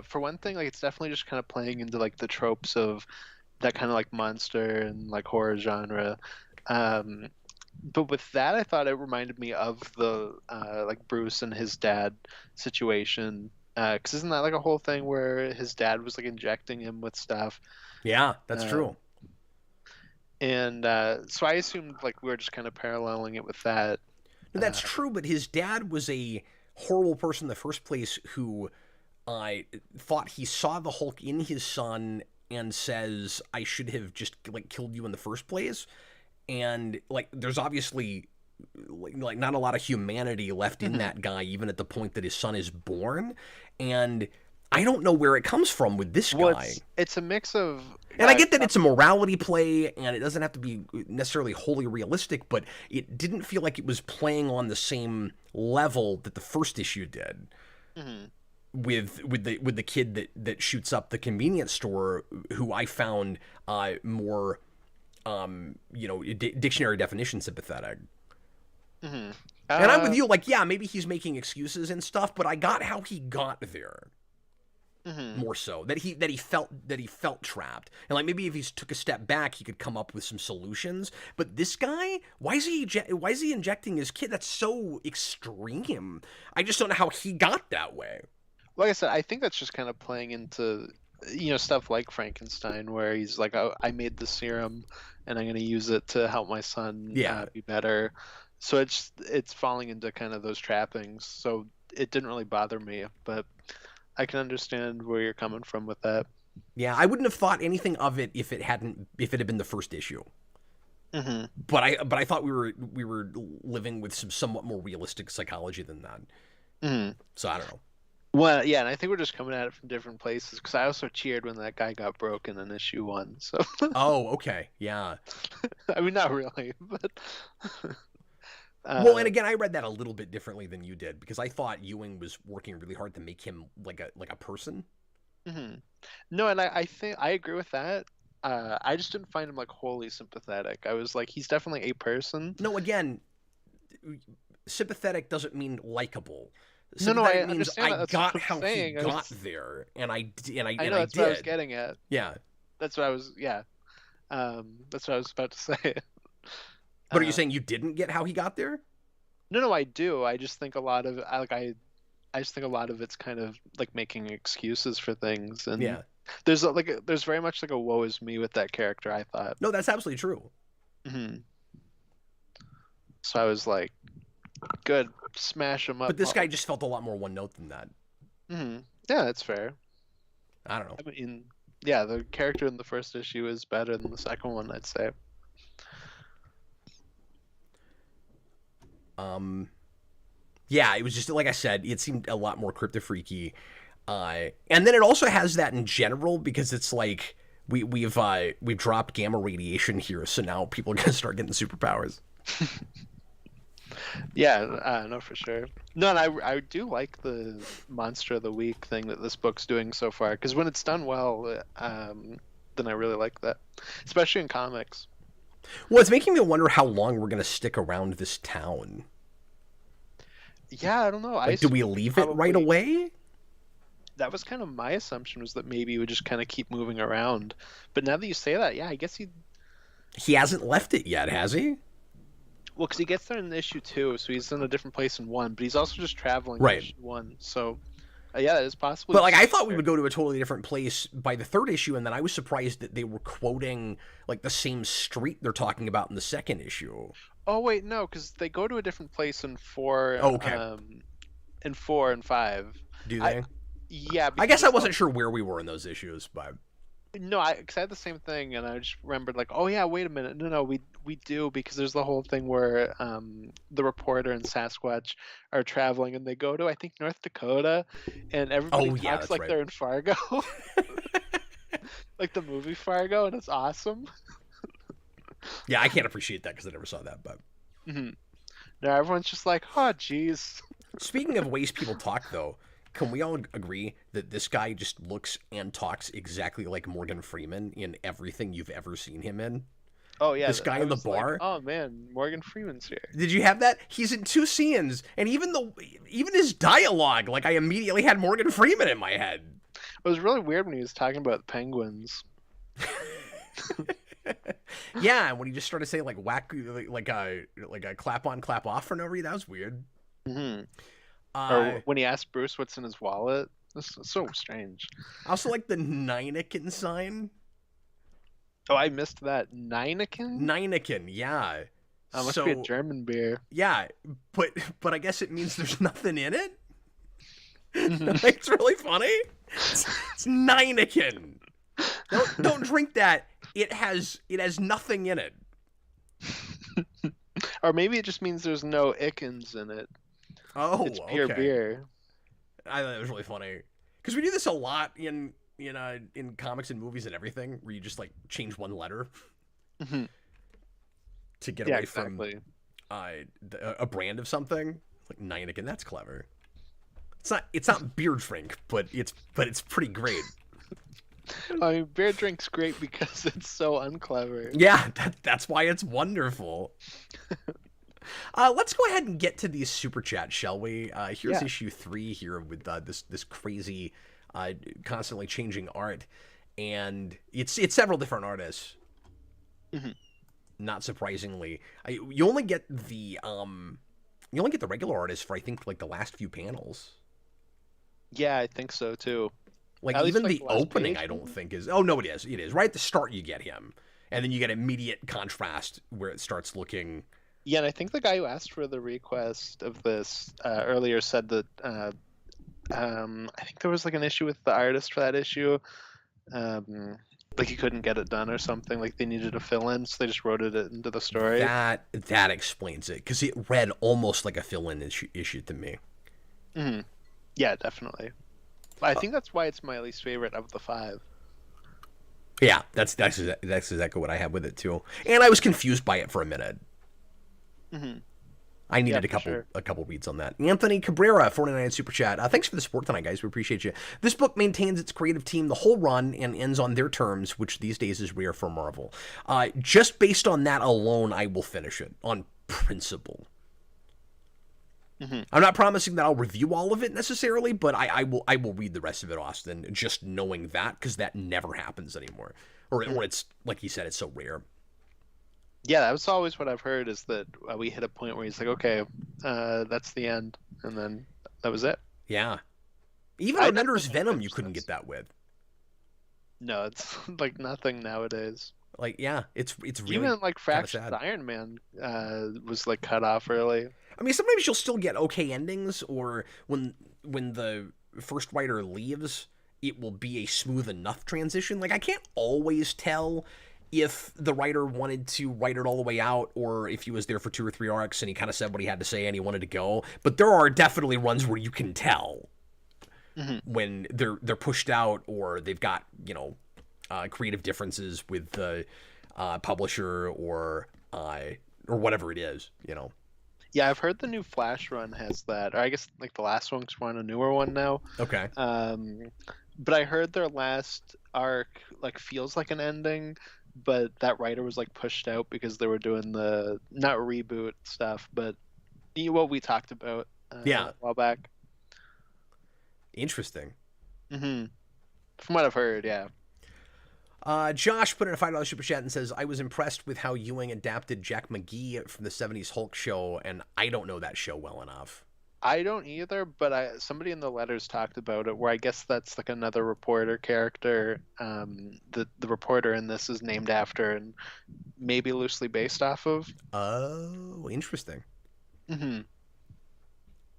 for one thing, like it's definitely just kind of playing into like the tropes of that kind of like monster and like horror genre. But with that, I thought it reminded me of the like Bruce and his dad situation. Because isn't that like a whole thing where his dad was like injecting him with stuff? Yeah, that's true. And so I assumed like we were just kind of paralleling it with that. That's true, but his dad was a horrible person in the first place who thought he saw the Hulk in his son and says, I should have just like killed you in the first place. And like there's obviously like not a lot of humanity left in that guy, even at the point that his son is born. And I don't know where it comes from with this guy. It's a mix of... And I get that it's a morality play and it doesn't have to be necessarily wholly realistic, but it didn't feel like it was playing on the same level that the first issue did. Mm-hmm. With the kid that shoots up the convenience store, who I found more dictionary definition sympathetic. Mm-hmm. And I'm with you, like, yeah, maybe he's making excuses and stuff, but I got how he got there. Mm-hmm. More so that he felt trapped, and like maybe if he took a step back, he could come up with some solutions. But this guy, why is he injecting his kid? That's so extreme. I just don't know how he got that way. Like I said, I think that's just kind of playing into, stuff like Frankenstein, where he's like, oh, I made the serum and I'm going to use it to help my son be better. So it's falling into kind of those trappings. So it didn't really bother me, but I can understand where you're coming from with that. Yeah, I wouldn't have thought anything of it if it had been the first issue. Mm-hmm. But I thought we were living with some somewhat more realistic psychology than that. Mm-hmm. So I don't know. Well, yeah, and I think we're just coming at it from different places, because I also cheered when that guy got broken in issue 1. So. Oh, okay, yeah. I mean, not really, but. Well, and again, I read that a little bit differently than you did, because I thought Ewing was working really hard to make him like a person. Mm-hmm. No, and I think I agree with that. I just didn't find him like wholly sympathetic. I was like, he's definitely a person. No, again, sympathetic doesn't mean likable. No, I means understand that. I got how he got there, and I know did. That's what I was getting at. Yeah, that's what I was. Yeah, that's what I was about to say. But are you saying you didn't get how he got there? No, I do. I just think a lot of I just think a lot of it's kind of like making excuses for things, and yeah, there's very much like a woe is me with that character, I thought. No, that's absolutely true. Mm-hmm. So I was like, good, smash him up. But this guy just felt a lot more one note than that. Mm-hmm. Yeah, that's fair. I don't know. I mean, yeah, the character in the first issue is better than the second one, I'd say. Yeah, it was just like I said. It seemed a lot more crypto-freaky. And then it also has that in general because it's like we've dropped gamma radiation here, so now people are gonna start getting superpowers. Yeah, no, for sure. No, and I do like the Monster of the Week thing that this book's doing so far, because when it's done well, then I really like that, especially in comics. Well, it's making me wonder how long we're gonna stick around this town. Yeah, I don't know. Like, do we leave it right away? That was kind of my assumption, was that maybe we just kind of keep moving around. But now that you say that, yeah, I guess he hasn't left it yet, has he? Well, because he gets there in issue 2, so he's in a different place in 1, but he's also just traveling right. in issue 1. So, yeah, that is possible. But, like, I thought we would go to a totally different place by the 3rd issue, and then I was surprised that they were quoting, like, the same street they're talking about in the 2nd issue. Oh, wait, no, because they go to a different place in 4, in 4 and 5. Do they? Yeah. I guess I wasn't sure where we were in those issues, but... No, because I had the same thing, and I just remembered, like, oh yeah, wait a minute, no, we do, because there's the whole thing where the reporter and Sasquatch are traveling, and they go to, I think, North Dakota, and everybody talks like they're in Fargo, like the movie Fargo, and it's awesome. Yeah, I can't appreciate that because I never saw that, but now everyone's just like, oh, jeez. Speaking of ways people talk, though. Can we all agree that this guy just looks and talks exactly like Morgan Freeman in everything you've ever seen him in? Oh, yeah. This guy in the bar? Like, oh, man, Morgan Freeman's here. Did you have that? He's in 2 scenes, and even his dialogue, like, I immediately had Morgan Freeman in my head. It was really weird when he was talking about penguins. Yeah, when he just started saying, like, whack, like a clap on, clap off for no reason. That was weird. Mm-hmm. Or when he asked Bruce what's in his wallet. This is so strange. I also like the Neineken sign. Oh, I missed that. Neineken? Neineken, yeah. Must be a German beer. Yeah, but I guess it means there's nothing in it? It's really funny. It's Neineken. Don't drink that. It has nothing in it. Or maybe it just means there's no Ickens in it. Oh, it's pure beer. I thought it was really funny because we do this a lot in comics and movies and everything, where you just like change one letter to get away from a brand of something. Like Neineken, that's clever. It's not beer drink, but it's pretty great. I mean, beer drink's great because it's so unclever. Yeah, that's why it's wonderful. Let's go ahead and get to these super chats, shall we? Here's issue 3 here with this crazy, constantly changing art, and it's several different artists. Not surprisingly, you only get the regular artists for I think like the last few panels. Yeah, I think so too. Like at even the opening, I don't think is. Oh no, it is. It is right at the start. You get him, and then you get immediate contrast where it starts looking. Yeah, and I think the guy who asked for the request of this earlier said that I think there was like an issue with the artist for that issue. Like he couldn't get it done or something. Like they needed to fill in, so they just wrote it into the story. That explains it, because it read almost like a fill-in issue to me. Yeah, definitely. I think that's why it's my least favorite of the 5. Yeah, that's exactly what I had with it too. And I was confused by it for a minute. I needed a couple reads on that. Anthony Cabrera, 49 super chat. Thanks for the support tonight, guys. We appreciate you. This book maintains its creative team the whole run and ends on their terms, which these days is rare for Marvel. Just based on that alone, I will finish it on principle. I'm not promising that I'll review all of it necessarily, but I will read the rest of it, Austin, just knowing that, because that never happens anymore. Or it's, like you said, it's so rare. Yeah, that's always what I've heard, is that we hit a point where he's like, okay, that's the end, and then that was it. Yeah. Even Remember's Venom, you couldn't get that with. No, it's like nothing nowadays. Like, yeah, it's really even like Fractured Iron Man was like cut off early. I mean, sometimes you'll still get okay endings, or when the first writer leaves, it will be a smooth enough transition. Like, I can't always tell if the writer wanted to write it all the way out, or if he was there for 2 or 3 arcs and he kind of said what he had to say and he wanted to go. But there are definitely runs where you can tell. when they're pushed out or they've got creative differences with the publisher or whatever it is. Yeah, I've heard the new Flash run has that, or I guess like the last one, 'cause we're on a newer one now. Okay. But I heard their last arc like feels like an ending, but that writer was like pushed out because they were doing the not reboot stuff, but what we talked about a while back. Interesting. From what I've heard, yeah. Josh put in a $5 super chat and says, I was impressed with how Ewing adapted Jack McGee from the 70s Hulk show, and I don't know that show well enough. I don't either, but somebody in the letters talked about it, where I guess that's like another reporter character. The reporter in this is named after and maybe loosely based off of. Oh, interesting. Yeah,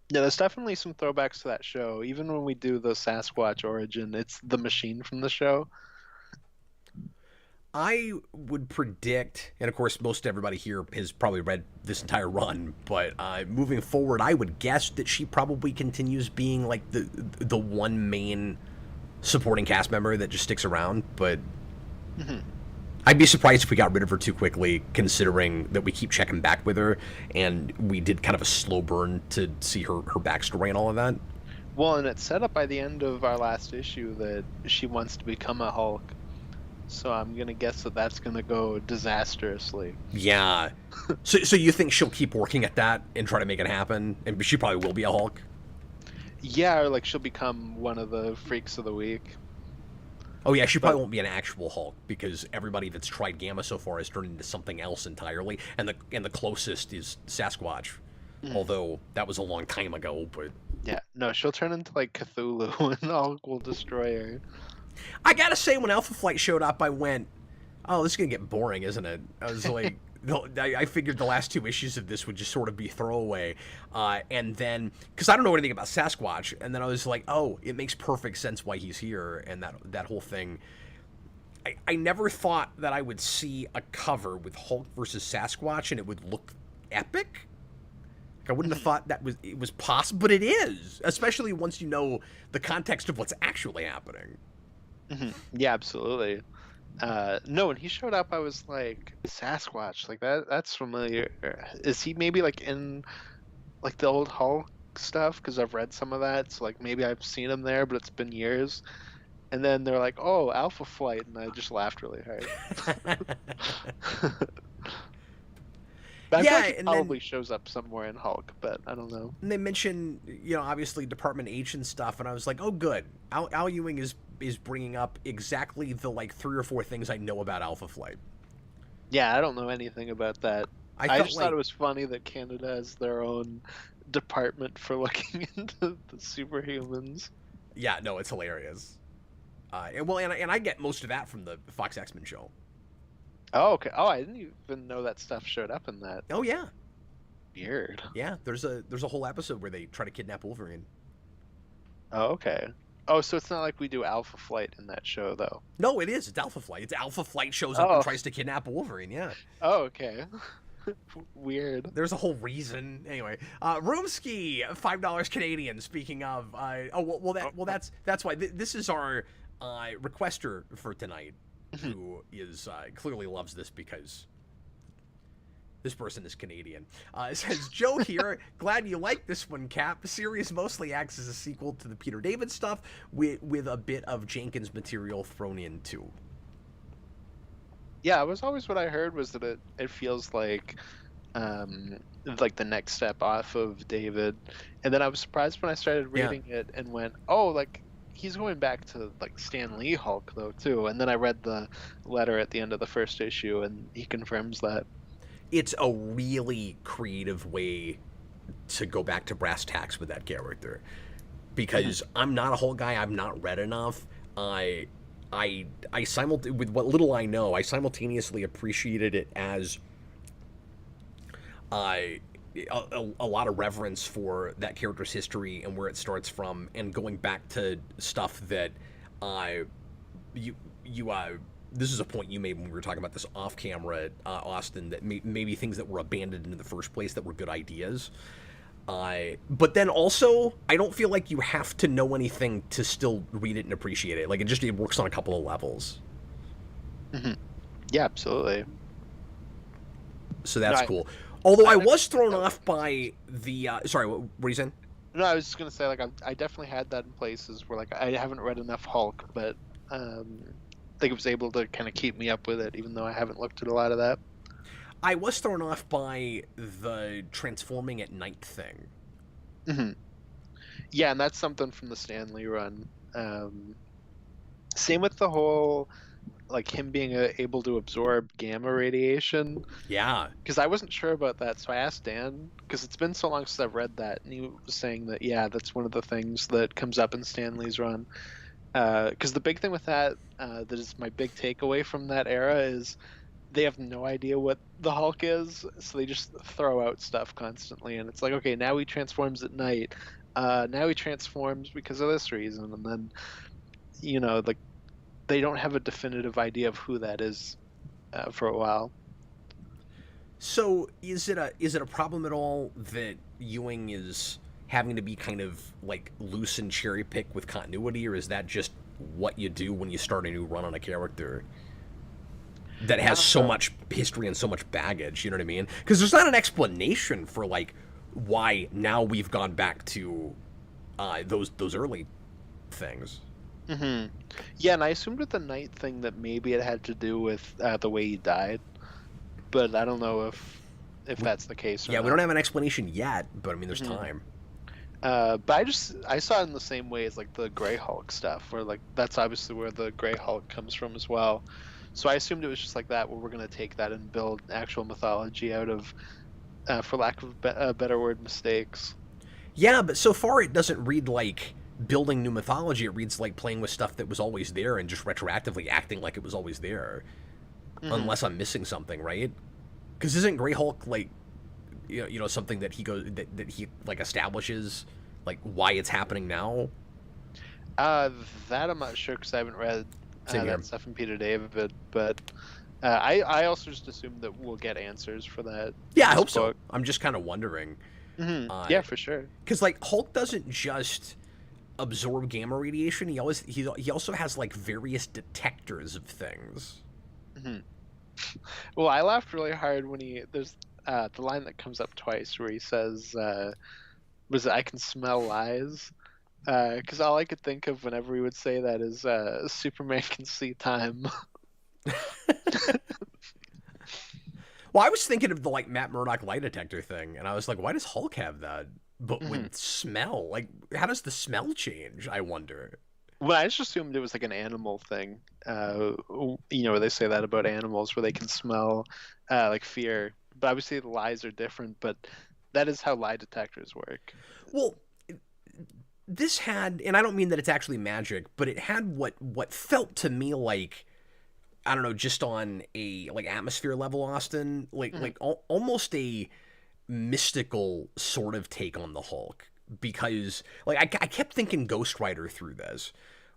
there's definitely some throwbacks to that show. Even when we do the Sasquatch origin, it's the Machine from the show. I would predict, and of course most everybody here has probably read this entire run, but moving forward, I would guess that she probably continues being like the one main supporting cast member that just sticks around, but I'd be surprised if we got rid of her too quickly, considering that we keep checking back with her, and we did kind of a slow burn to see her backstory and all of that. Well, and it's set up by the end of our last issue that she wants to become a Hulk. So I'm going to guess that that's going to go disastrously. Yeah. So you think she'll keep working at that and try to make it happen? And she probably will be a Hulk? Yeah, or like she'll become one of the Freaks of the Week. Oh yeah, she probably won't be an actual Hulk because everybody that's tried Gamma so far has turned into something else entirely, and the closest is Sasquatch. Although that was a long time ago, but yeah, no, she'll turn into like Cthulhu and Hulk will destroy her. I gotta say, when Alpha Flight showed up, I went, "Oh, this is gonna get boring, isn't it?" I was like, I figured the last 2 issues of this would just sort of be throwaway, and then because I don't know anything about Sasquatch, and then I was like, "Oh, it makes perfect sense why he's here," and that whole thing. I never thought that I would see a cover with Hulk versus Sasquatch and it would look epic. I wouldn't have thought it was possible, but it is, especially once you know the context of what's actually happening. Yeah, absolutely. No, when he showed up, I was like, Sasquatch, like that's familiar. Is he maybe like in like the old Hulk stuff? Because I've read some of that, so like maybe I've seen him there, but it's been years. And then they're like, oh, Alpha Flight, and I just laughed really hard. But yeah, like he probably shows up somewhere in Hulk, but I don't know. And they mention, obviously Department H and stuff, and I was like, oh, good. Al Ewing is bringing up exactly the like 3 or 4 things I know about Alpha Flight. Yeah, I don't know anything about that. I just thought it was funny that Canada has their own department for looking into the superhumans. Yeah, no, it's hilarious. And I get most of that from the Fox X-Men show. Oh, okay. Oh, I didn't even know that stuff showed up in that. Oh, yeah. Weird. Yeah, there's a whole episode where they try to kidnap Wolverine. Oh, okay. Oh, so it's not like we do Alpha Flight in that show, though. No, it is. It's Alpha Flight. It's Alpha Flight shows up and tries to kidnap Wolverine, yeah. Oh, okay. Weird. There's a whole reason. Anyway, Roomski, $5 Canadian. Speaking of, that's why this is our requester for tonight, who is clearly loves this because this person is Canadian. It says, Joe here, glad you like this one, Cap. The series mostly acts as a sequel to the Peter David stuff with a bit of Jenkins material thrown in too. Yeah, it was always what I heard was that it feels like the next step off of David. And then I was surprised when I started reading it and went, oh, like he's going back to like Stan Lee Hulk though too. And then I read the letter at the end of the first issue and he confirms that. It's a really creative way to go back to brass tacks with that character. Because I'm not a Hulk guy, I've not read enough. With what little I know, I simultaneously appreciated it as a lot of reverence for that character's history and where it starts from, and going back to stuff that this is a point you made when we were talking about this off camera, Austin, that maybe things that were abandoned in the first place that were good ideas. But then also, I don't feel like you have to know anything to still read it and appreciate it. Like it works on a couple of levels. Mm-hmm. Yeah, absolutely. So that's cool. Although I was thrown off was by the sorry, what were you saying? No, I was just gonna say like I definitely had that in places where like I haven't read enough Hulk, but I think it was able to kind of keep me up with it, even though I haven't looked at a lot of that. I was thrown off by the transforming at night thing. Mm-hmm. Yeah, and that's something from the Stanley run. Same with the whole like him being able to absorb gamma radiation. Yeah. Because I wasn't sure about that, so I asked Dan because it's been so long since I've read that, and he was saying that yeah, that's one of the things that comes up in Stanley's run. Because the big thing with that, that is my big takeaway from that era, is they have no idea what the Hulk is, so they just throw out stuff constantly, and it's like, okay, now he transforms at night. Now he transforms because of this reason, and then like they don't have a definitive idea of who that is for a while. So is it a problem at all that Ewing is having to be kind of like loose and cherry pick with continuity, or is that just what you do when you start a new run on a character that has so much history and so much baggage? You know what I mean? Because there's not an explanation for like why now we've gone back to those early things. Mm-hmm. Yeah, and I assumed with the night thing that maybe it had to do with the way he died, but I don't know if that's the case or Yeah, not. we don't have an explanation yet, but I mean, there's Mm-hmm. time. But I saw it in the same way as like the Grey Hulk stuff, where like that's obviously where the Grey Hulk comes from as well. So I assumed it was just like that, where we're gonna take that and build actual mythology out of, for lack of a better word, mistakes. Yeah, but so far it doesn't read like building new mythology. It reads like playing with stuff that was always there and just retroactively acting like it was always there. Mm-hmm. Unless I'm missing something, right? Because isn't Grey Hulk like, something that he goes that he like establishes like why it's happening now? That I'm not sure because I haven't read that stuff in Peter David, but I also just assumed that we'll get answers for that. Yeah, I hope so. I'm just kind of wondering. Mm-hmm. Yeah, for sure. Because like Hulk doesn't just absorb gamma radiation. He also has like various detectors of things. Mm-hmm. Well, I laughed really hard when there's the line that comes up twice where he says, "Was it I can smell lies?" Because all I could think of whenever he would say that is Superman can see time. Well, I was thinking of the like Matt Murdock lie detector thing, and I was like, why does Hulk have that? But with smell, like, how does the smell change? I wonder. Well, I just assumed it was like an animal thing. Where they say that about animals, where they can smell like fear. But obviously the lies are different. But that is how lie detectors work. Well, this had, and I don't mean that it's actually magic, but it had what felt to me like, I don't know, just on a like atmosphere level, Austin, like almost a mystical sort of take on the Hulk, because like I kept thinking Ghost Rider through this,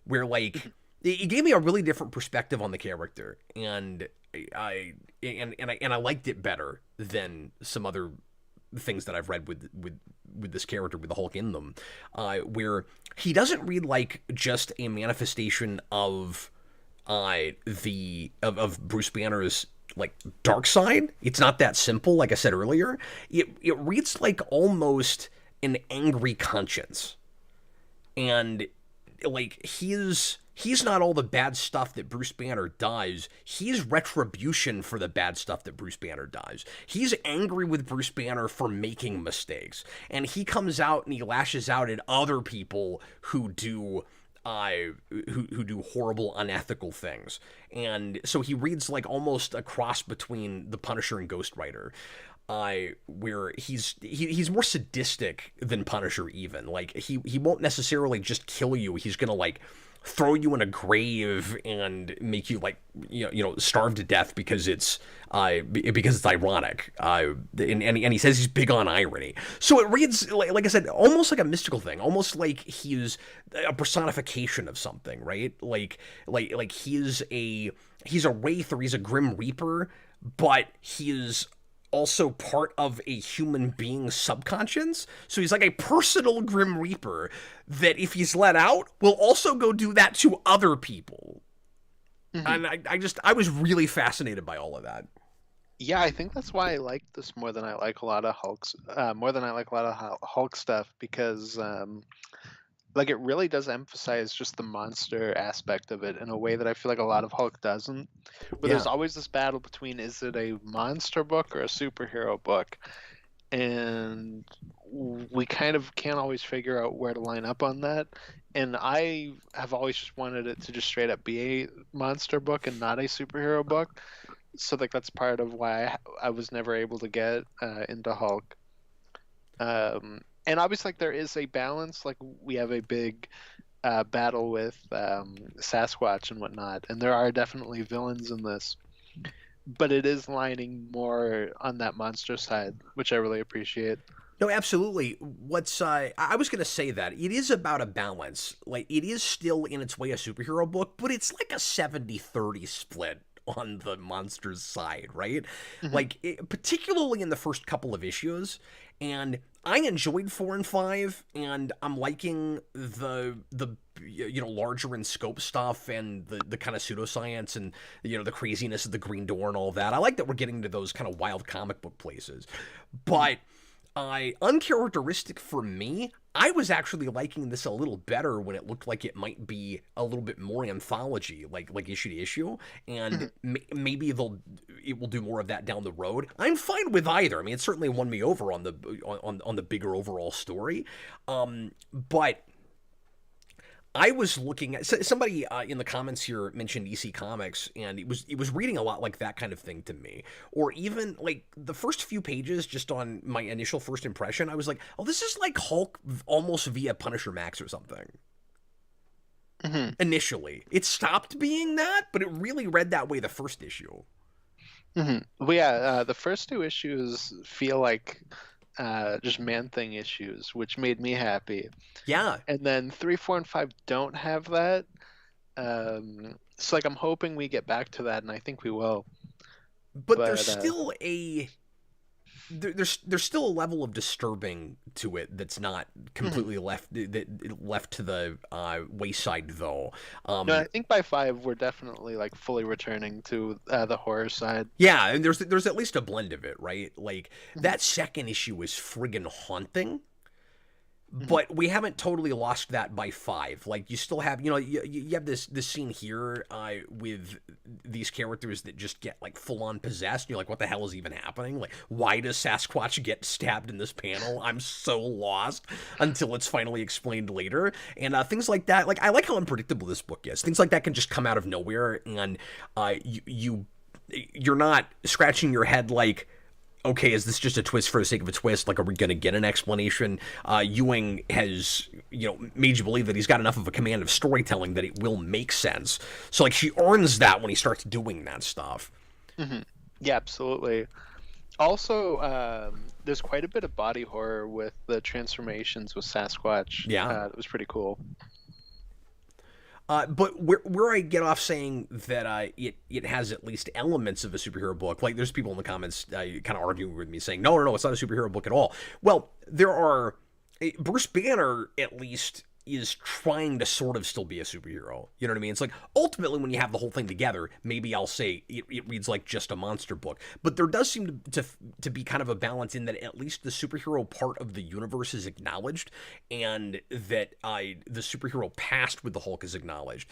where like it gave me a really different perspective on the character, and I liked it better than some other things that I've read with this character with the Hulk in them, where he doesn't read like just a manifestation of of Bruce Banner's like dark side. It's not that simple. Like I said earlier, it reads like almost an angry conscience, and like he's not all the bad stuff that Bruce Banner does. He's retribution for the bad stuff that Bruce Banner does. He's angry with Bruce Banner for making mistakes, and he comes out and he lashes out at other people who do who do horrible, unethical things. And so he reads like almost a cross between the Punisher and Ghost Rider, where he's more sadistic than Punisher even. Like he won't necessarily just kill you. He's gonna like throw you in a grave and make you like starve to death because it's ironic. And he says he's big on irony. So it reads like I said, almost like a mystical thing, almost like he's a personification of something, right? Like he's a wraith or he's a grim reaper, but he's also part of a human being's subconscious. So he's like a personal Grim Reaper that, if he's let out, will also go do that to other people. And I was really fascinated by all of that. Yeah, I think that's why I like this more than I like a lot of Hulk stuff, because like it really does emphasize just the monster aspect of it in a way that I feel like a lot of Hulk doesn't. Where there's always this battle between, is it a monster book or a superhero book? And we kind of can't always figure out where to line up on that. And I have always just wanted it to just straight up be a monster book and not a superhero book. So like that's part of why I was never able to get into Hulk. And obviously, like there is a balance. Like we have a big battle with Sasquatch and whatnot, and there are definitely villains in this, but it is lining more on that monster side, which I really appreciate. No, absolutely. What's I was gonna say that it is about a balance. Like it is still in its way a superhero book, but it's like a 70-30 split on the monsters side, right? Like particularly in the first couple of issues, and I enjoyed 4 and 5, and I'm liking the larger in scope stuff and the kind of pseudoscience and the craziness of the Green Door and all that. I like that we're getting to those kind of wild comic book places, but uncharacteristic for me, I was actually liking this a little better when it looked like it might be a little bit more anthology, like issue to issue, and maybe it will do more of that down the road. I'm fine with either. I mean, it certainly won me over on the bigger overall story, but I was looking at somebody in the comments here mentioned EC Comics, and it was reading a lot like that kind of thing to me. Or even like the first few pages, just on my initial first impression, I was like, "Oh, this is like Hulk almost via Punisher Max or something." Initially, it stopped being that, but it really read that way the first issue. Well, yeah, the first 2 issues feel like just Man-Thing issues, which made me happy. Yeah. And then 3, 4, and 5 don't have that. So like I'm hoping we get back to that, and I think we will. But there's still there's still a level of disturbing to it that's not completely left to the wayside, though. No, I think by 5 we're definitely like fully returning to the horror side. Yeah, and there's at least a blend of it, right? Like that second issue is friggin' haunting. But we haven't totally lost that by 5. Like you still have, you have this scene here with these characters that just get like full on possessed. And you're like, what the hell is even happening? Like, why does Sasquatch get stabbed in this panel? I'm so lost until it's finally explained later. And things like that. Like I like how unpredictable this book is. Things like that can just come out of nowhere, and you're not scratching your head like, okay, is this just a twist for the sake of a twist? Like, are we going to get an explanation? Ewing has, made you believe that he's got enough of a command of storytelling that it will make sense. So, like, she earns that when he starts doing that stuff. Yeah, absolutely. Also, there's quite a bit of body horror with the transformations with Sasquatch. Yeah. It was pretty cool. But where I get off saying that it has at least elements of a superhero book, like there's people in the comments kind of arguing with me saying, no, it's not a superhero book at all. Well, Bruce Banner at least is trying to sort of still be a superhero. You know what I mean? It's like, ultimately, when you have the whole thing together, maybe I'll say it reads like just a monster book. But there does seem to be kind of a balance in that at least the superhero part of the universe is acknowledged, and that the superhero past with the Hulk is acknowledged.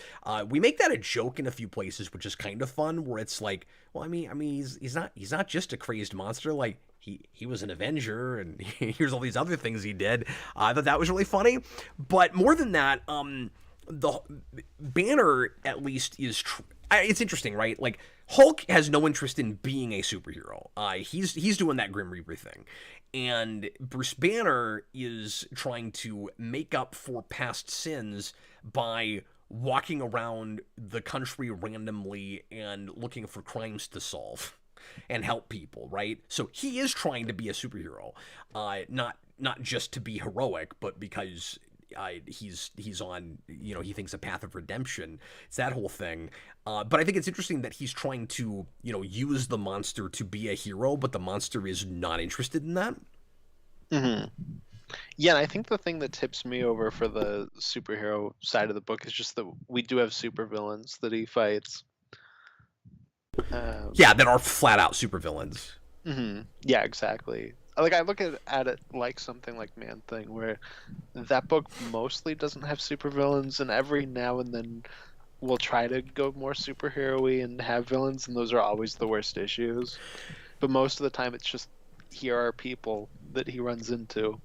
We make that a joke in a few places, which is kind of fun, where it's like, well, I mean, he's not just a crazed monster. Like, he was an Avenger, and here's all these other things he did. I thought that was really funny. But more than that, the Banner at least is... it's interesting, right? Like, Hulk has no interest in being a superhero. He's doing that Grim Reaper thing. And Bruce Banner is trying to make up for past sins by walking around the country randomly and looking for crimes to solve and help people, right? So he is trying to be a superhero, not just to be heroic, but because he's on, he thinks a path of redemption. It's that whole thing. But I think it's interesting that he's trying to, use the monster to be a hero, but the monster is not interested in that. Mm-hmm. Yeah, and I think the thing that tips me over for the superhero side of the book is just that we do have supervillains that he fights. Yeah, that are flat out supervillains. Mm-hmm. Yeah, exactly. Like, I look at it like something like Man-Thing, where that book mostly doesn't have supervillains, and every now and then we'll try to go more superhero-y and have villains, and those are always the worst issues. But most of the time, it's just here are people that he runs into.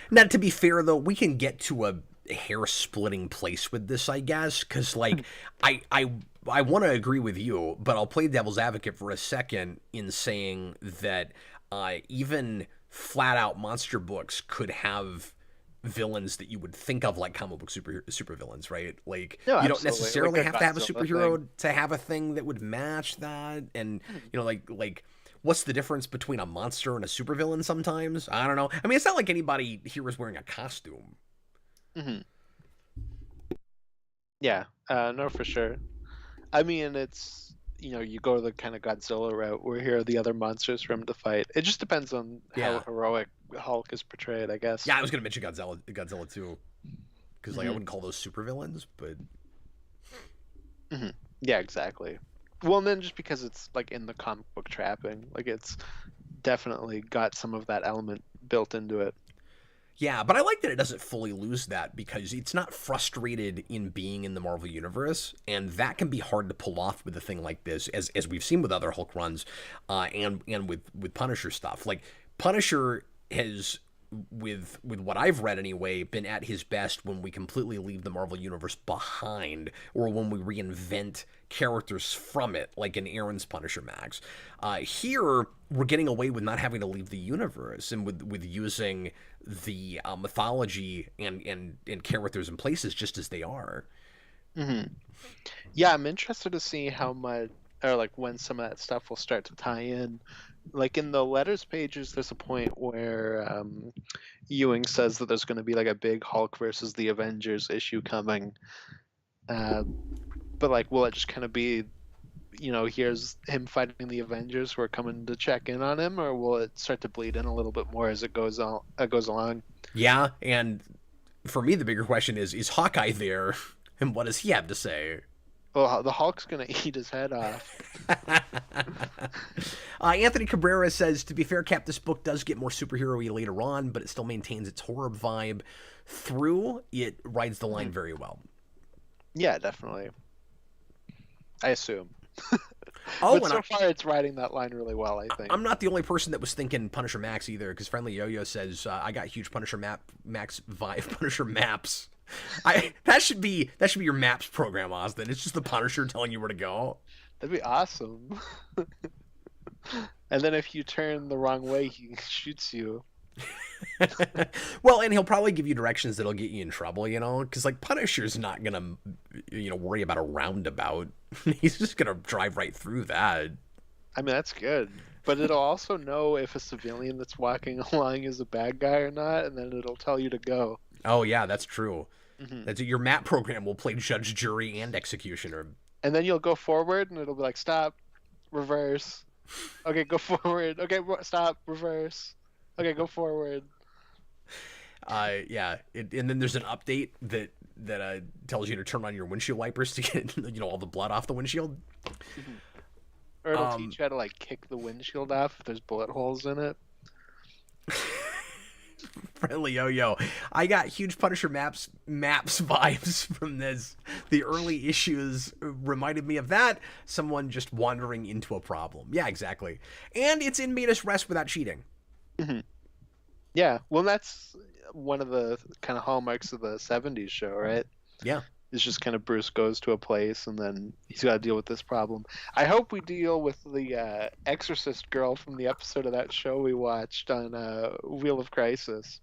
Now, to be fair, though, we can get to a hair-splitting place with this, I guess, because, like, I want to agree with you, but I'll play devil's advocate for a second in saying that even flat-out monster books could have villains that you would think of like comic book super villains, right? Like, No, you don't necessarily like have to have a Godzilla superhero thing. to have a thing that would match that. And like what's the difference between a monster and a supervillain? Sometimes I don't know. I mean, it's not like anybody here is wearing a costume. Mm-hmm. Yeah, no, for sure. I mean, it's, you go the kind of Godzilla route where here are the other monsters for him to fight. It just depends on how Yeah, heroic Hulk is portrayed, I guess. yeah. I was gonna mention Godzilla too, because like I Hmm. wouldn't call those supervillains, but Hmm. Yeah, exactly. Well, and then just because it's like in the comic book trapping, like it's definitely got some of that element built into it. yeah, but I like that it doesn't fully lose that because it's not frustrated in being in the Marvel universe, and that can be hard to pull off with a thing like this, as we've seen with other Hulk runs, and with Punisher stuff. Like Punisher has, with what I've read anyway, been at his best when we completely leave the Marvel universe behind, or when we reinvent characters from it, like in Aaron's Punisher Max. Here, we're getting away with not having to leave the universe, and with using the mythology and characters and places just as they are. Hmm. Yeah, I'm interested to see how much, or like when some of that stuff will start to tie in. Like in the letters pages, there's a point where Ewing says that there's going to be like a big Hulk versus the Avengers issue coming. Uh, but like, will it just kind of be, here's him fighting the Avengers who are coming to check in on him, or will it start to bleed in a little bit more as it goes along? Yeah, and for me, the bigger question is Hawkeye there, and what does he have to say? Well, the Hulk's gonna eat his head off. Anthony Cabrera says, to be fair, Cap, this book does get more superhero-y later on, but it still maintains its horror vibe through. It rides the line very well. Yeah, definitely. I assume. Oh, But so far, it's riding that line really well, I think. I'm not the only person that was thinking Punisher Max either, because Friendly Yo-Yo says I got huge Max vibe, Punisher maps. That should be your maps program, Austin. It's just the Punisher telling you where to go. That'd be awesome. And then if you turn the wrong way, he shoots you. Well, and he'll probably give you directions that'll get you in trouble, because like Punisher's not gonna, worry about a roundabout. He's just gonna drive right through that. I mean, that's good. But it'll also know if a civilian that's walking along is a bad guy or not, and then it'll tell you to go. Oh yeah, that's true. Hmm. That's your map program will play judge, jury, and executioner. And then you'll go forward, and it'll be like, stop, reverse. Okay, go forward. Okay, stop, reverse. Okay, go forward. Yeah, and then there's an update that tells you to turn on your windshield wipers to get all the blood off the windshield. Mhm. Or it'll teach you how to like kick the windshield off if there's bullet holes in it. Friendly Yo-Yo, I got huge Punisher maps vibes from this. The early issues reminded me of that. Someone just wandering into a problem. Yeah, exactly. And it's in made us rest without cheating. Hmm. Yeah, well, that's one of the kind of hallmarks of the '70s show, right? Yeah. It's just kind of Bruce goes to a place and then he's got to deal with this problem. I hope we deal with the Exorcist girl from the episode of that show we watched on Wheel of Crisis.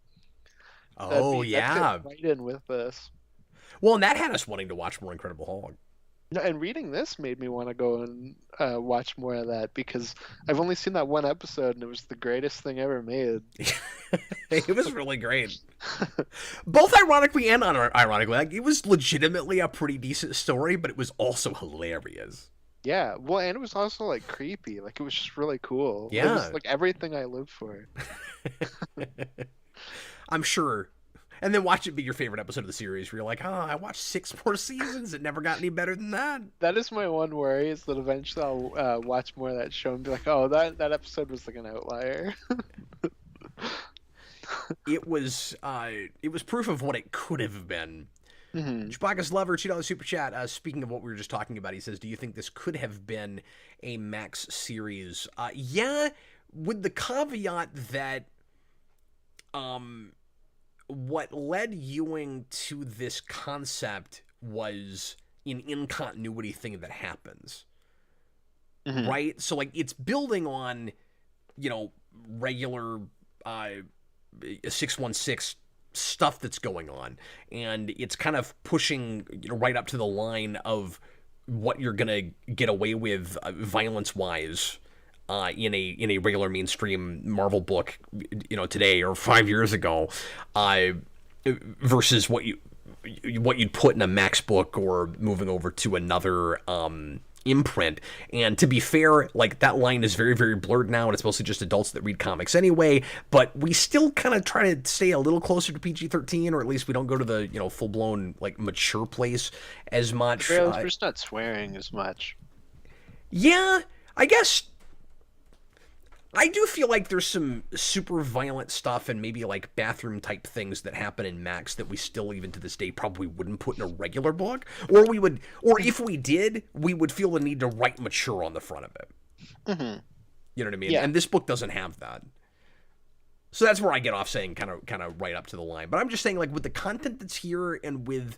Oh That's yeah. right in with this. Well, and that had us wanting to watch more Incredible Hulk. No, and reading this made me want to go and watch more of that because I've only seen that one episode and it was the greatest thing ever made. It was really great. Both ironically and unironically. Like, it was legitimately a pretty decent story, but it was also hilarious. Yeah, well, and it was also like creepy. Like it was just really cool. It was Yeah. like everything I lived for. I'm sure. And then watch it be your favorite episode of the series where you're like, oh, I watched 6 more seasons. It never got any better than that. That is my one worry is that eventually I'll watch more of that show and be like, oh, that episode was like an outlier. It was proof of what it could have been. Mm-hmm. Chewbacca's Lover, $2 super chat. Speaking of what we were just talking about, he says, do you think this could have been a Max series? Yeah, with the caveat that what led Ewing to this concept was an in-continuity thing that happens. Mm-hmm. Right? So, like, it's building on, regular 616 stuff that's going on, and it's kind of pushing right up to the line of what you're gonna get away with violence-wise in a regular mainstream Marvel book, today or 5 years ago, versus what you'd put in a Max book or moving over to another imprint. And to be fair, like, that line is very, very blurred now, and it's mostly just adults that read comics anyway, but we still kind of try to stay a little closer to PG-13, or at least we don't go to the full-blown like mature place as much. We're just not swearing as much. Yeah, I guess I do feel like there's some super violent stuff and maybe like bathroom type things that happen in Max that we still, even to this day, probably wouldn't put in a regular book, or if we did, we would feel the need to write mature on the front of it. Mm-hmm. You know what I mean? Yeah. And this book doesn't have that. So that's where I get off saying kind of right up to the line. But I'm just saying, like, with the content that's here and with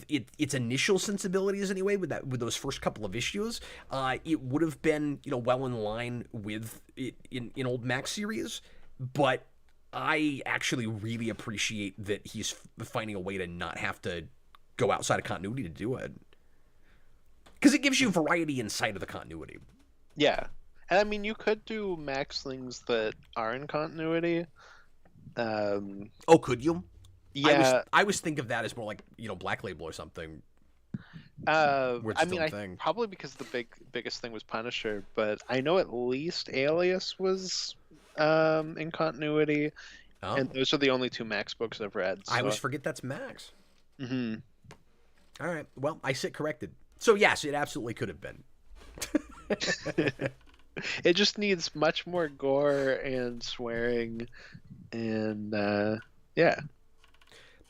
its initial sensibilities anyway, with those first couple of issues, it would have been well in line with it in old Max series. But I actually really appreciate that he's finding a way to not have to go outside of continuity to do it, because it gives you variety inside of the continuity. Yeah. And I mean, you could do Max things that are in continuity. Oh, could you? Yeah. I was thinking of that as more like, Black Label or something. I mean, probably because the biggest thing was Punisher, but I know at least Alias was in continuity, and those are the only 2 Max books I've read. So. I always forget that's Max. Mm-hmm. All right. Well, I sit corrected. So yes, it absolutely could have been. It just needs much more gore and swearing, and yeah.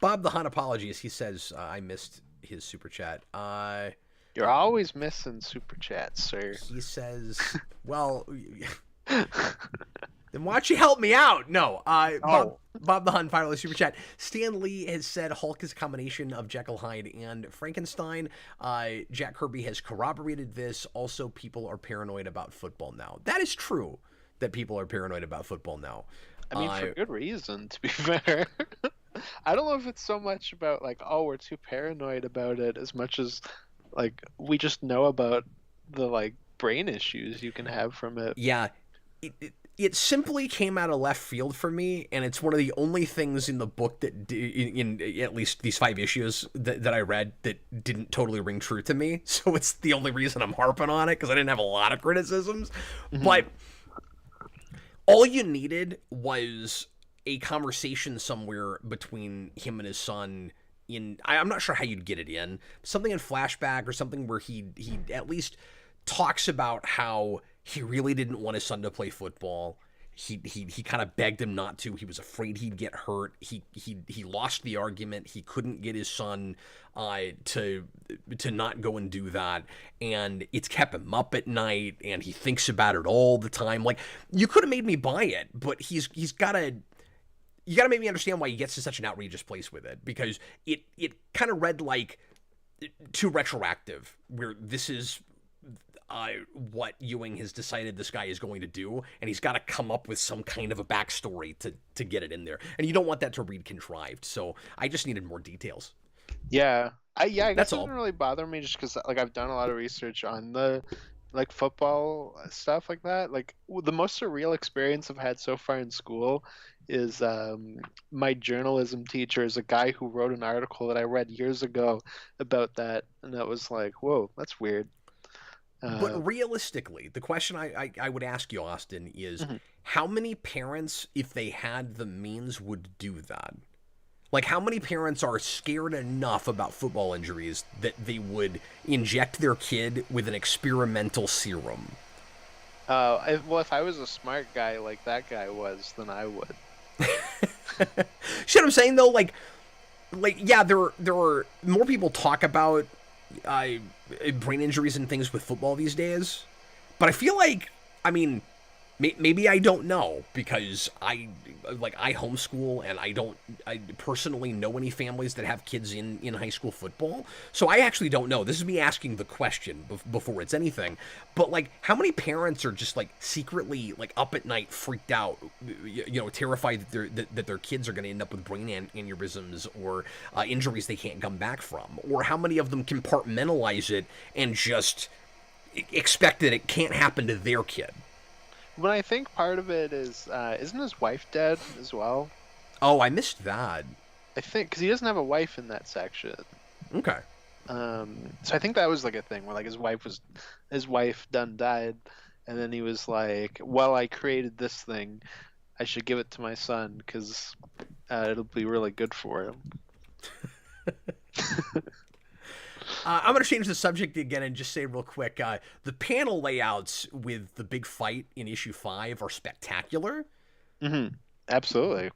Bob the Hunt apologies. He says I missed his super chat. You're always missing super chats, sir. He says, well, then why don't you help me out? No. Bob the Hunt finally super chat. Stan Lee has said Hulk is a combination of Jekyll Hyde and Frankenstein. Jack Kirby has corroborated this. Also, people are paranoid about football now. That is true, that people are paranoid about football now. I mean, for good reason, to be fair. I don't know if it's so much about like, oh, we're too paranoid about it, as much as like we just know about the like brain issues you can have from it. Yeah. It simply came out of left field for me, and it's one of the only things in the book that, in at least these 5 issues that I read, that didn't totally ring true to me. So it's the only reason I'm harping on it, because I didn't have a lot of criticisms. Mm-hmm. But all you needed was a conversation somewhere between him and his son. I'm not sure how you'd get it in. Something in flashback or something where he at least talks about how he really didn't want his son to play football. He kind of begged him not to. He was afraid he'd get hurt. He lost the argument. He couldn't get his son to not go and do that, and it's kept him up at night, and he thinks about it all the time. Like, you could have made me buy it, but you got to make me understand why he gets to such an outrageous place with it, because it kind of read like too retroactive, where this is what Ewing has decided this guy is going to do, and he's got to come up with some kind of a backstory to get it in there. And you don't want that to read contrived, so I just needed more details. Yeah. I That's guess it doesn't all. really bother me just because like I've done a lot of research on the like football stuff like that. Like the most surreal experience I've had so far in school is my journalism teacher is a guy who wrote an article that I read years ago about that, and that was like, whoa, that's weird. But Uh, realistically, the question I would ask you, Austin, is mhm. how many parents, if they had the means, would do that? Like, how many parents are scared enough about football injuries that they would inject their kid with an experimental serum? Well, if I was a smart guy like that guy was, then I would. See what I'm saying though? Yeah, there are more people talk about uh, brain injuries and things with football these days, but I feel like, I mean, maybe I don't know because I homeschool and I personally know any families that have kids in high school football. So I actually don't know. This is me asking the question before it's anything. But like, how many parents are just like secretly like up at night, freaked out, terrified that their kids are going to end up with brain aneurysms or injuries they can't come back from, or how many of them compartmentalize it and just expect that it can't happen to their kid? But I think part of it is, isn't his wife dead as well? Oh, I missed that. I think because he doesn't have a wife in that section. Okay. So I think that was like a thing where like his wife done died, and then he was like, "Well, I created this thing. I should give it to my son because it'll be really good for him." I'm going to change the subject again and just say real quick the panel layouts with the big fight in issue 5 are spectacular. Absolutely.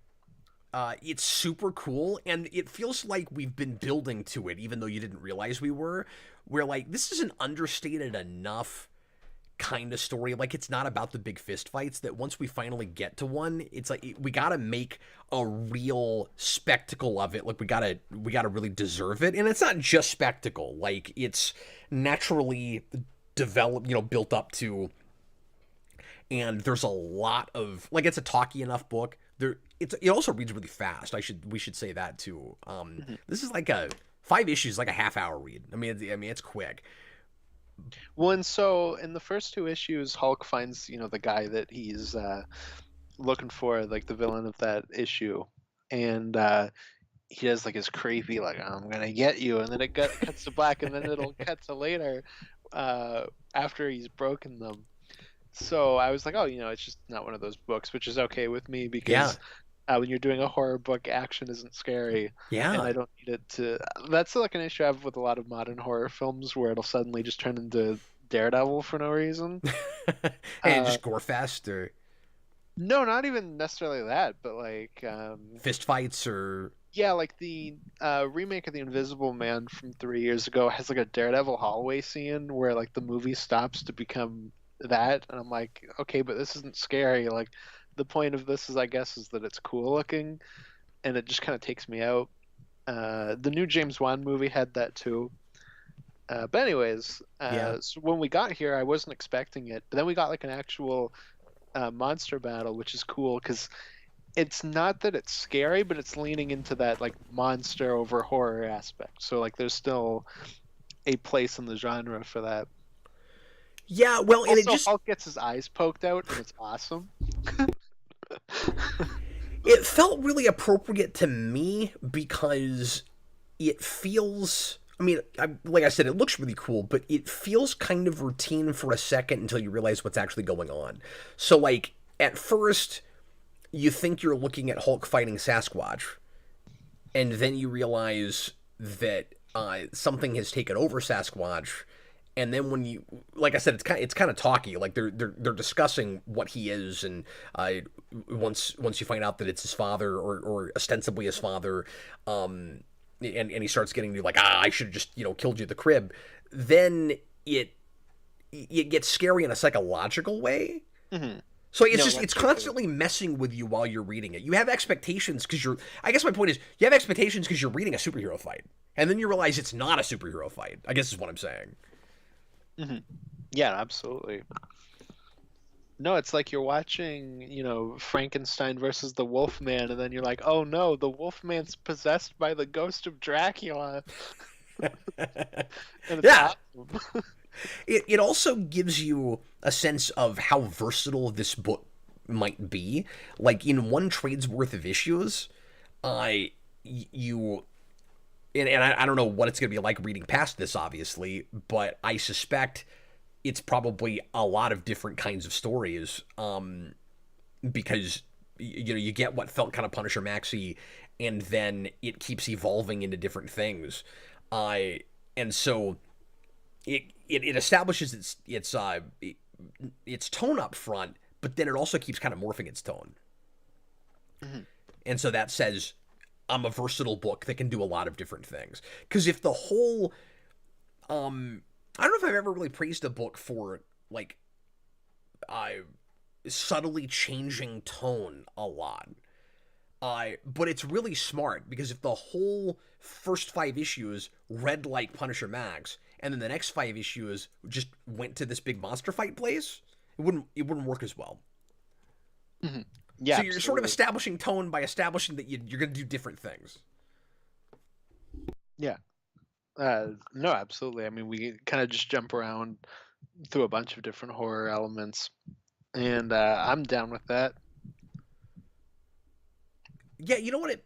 It's super cool, and it feels like we've been building to it, even though you didn't realize we were. Where, like, this is an understated enough kind of story. Like, it's not about the big fist fights, that once we finally get to one, it's like we gotta make a real spectacle of it. Like, we gotta really deserve it. And it's not just spectacle. Like, it's naturally developed, built up to. And there's a lot of, like, it's a talky enough book. It also reads really fast. We should say that too. This is like a 5 issues, like a half-hour read. I mean, it's quick. Well, and so in the first two issues, Hulk finds, the guy that he's looking for, like the villain of that issue, and he does like his creepy, like I'm gonna get you, and then it cuts to black, and then it'll cut to later, after he's broken them. So I was like, oh, it's just not one of those books, which is okay with me Yeah, because when you're doing a horror book, action isn't scary, and yeah. I don't need it to. That's like an issue I have with a lot of modern horror films where it'll suddenly just turn into Daredevil for no reason. And Uh, just gore fest or no, not even necessarily that, but like, fist fights or yeah, like the remake of The Invisible Man from 3 years ago has like a Daredevil hallway scene where like the movie stops to become that, and I'm like, okay, but this isn't scary. Like, the point of this is, I guess, is that it's cool looking, and it just kind of takes me out. The new James Wan movie had that too. But anyways, yeah. so when we got here, I wasn't expecting it, but then we got like an actual monster battle, which is cool because it's not that it's scary, but it's leaning into that like monster over horror aspect. So like, there's still a place in the genre for that. Yeah, well, and it Also, just Hulk gets his eyes poked out, and it's awesome. it felt really appropriate to me because it feels, I mean, like I said, it looks really cool, but it feels kind of routine for a second until you realize what's actually going on. So, like, at first, you think you're looking at Hulk fighting Sasquatch, and then you realize that something has taken over Sasquatch. And then when you, like I said, it's kind of talky. Like they're discussing what he is, and once you find out that it's his father or ostensibly his father, and he starts getting to like, I should have just killed you at the crib. Then it gets scary in a psychological way. Mm-hmm. So it's No, just that's it's for sure. constantly messing with you while you're reading it. You have expectations because you're. I guess my point is you have expectations because you're reading a superhero fight, and then you realize it's not a superhero fight. I guess is what I'm saying. Mm-hmm. Yeah, absolutely. No, it's like you're watching, Frankenstein versus the Wolfman, and then you're like, oh no, the Wolfman's possessed by the ghost of Dracula. And it's Yeah. awesome. It also gives you a sense of how versatile this book might be. Like in one trade's worth of issues, you and I don't know what it's going to be like reading past this, obviously, but I suspect it's probably a lot of different kinds of stories. Because you get what felt kind of Punisher Maxi, and then it keeps evolving into different things. And so it establishes its tone up front, but then it also keeps kind of morphing its tone. Mm-hmm. And so that says I'm a versatile book that can do a lot of different things. Because if the whole, I don't know if I've ever really praised a book for like, subtly changing tone a lot. But it's really smart because if the whole first 5 issues read like Punisher Max, and then the next 5 issues just went to this big monster fight place, it wouldn't work as well. Mm-hmm. Yeah, So you're absolutely. sort of establishing tone by establishing that you're going to do different things. Yeah. No, absolutely. I mean, we kind of just jump around through a bunch of different horror elements, and I'm down with that. Yeah, you know what?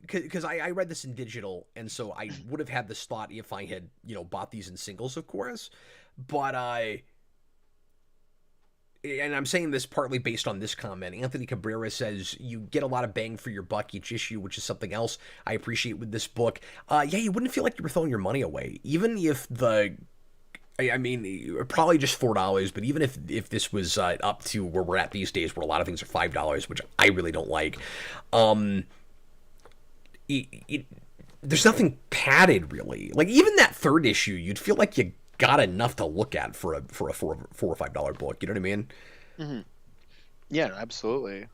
Because I read this in digital, and so I would have had this thought if I had bought these in singles, of course. But and I'm saying this partly based on this comment. Anthony Cabrera says you get a lot of bang for your buck each issue, which is something else I appreciate with this book. Yeah, you wouldn't feel like you were throwing your money away, even if I mean, probably just $4, but even if this was up to where we're at these days, where a lot of things are $5, which I really don't like, there's nothing padded really. Like even that third issue, you'd feel like you got enough to look at for a four or $5 book. You know what I mean? Mm-hmm. Yeah, absolutely.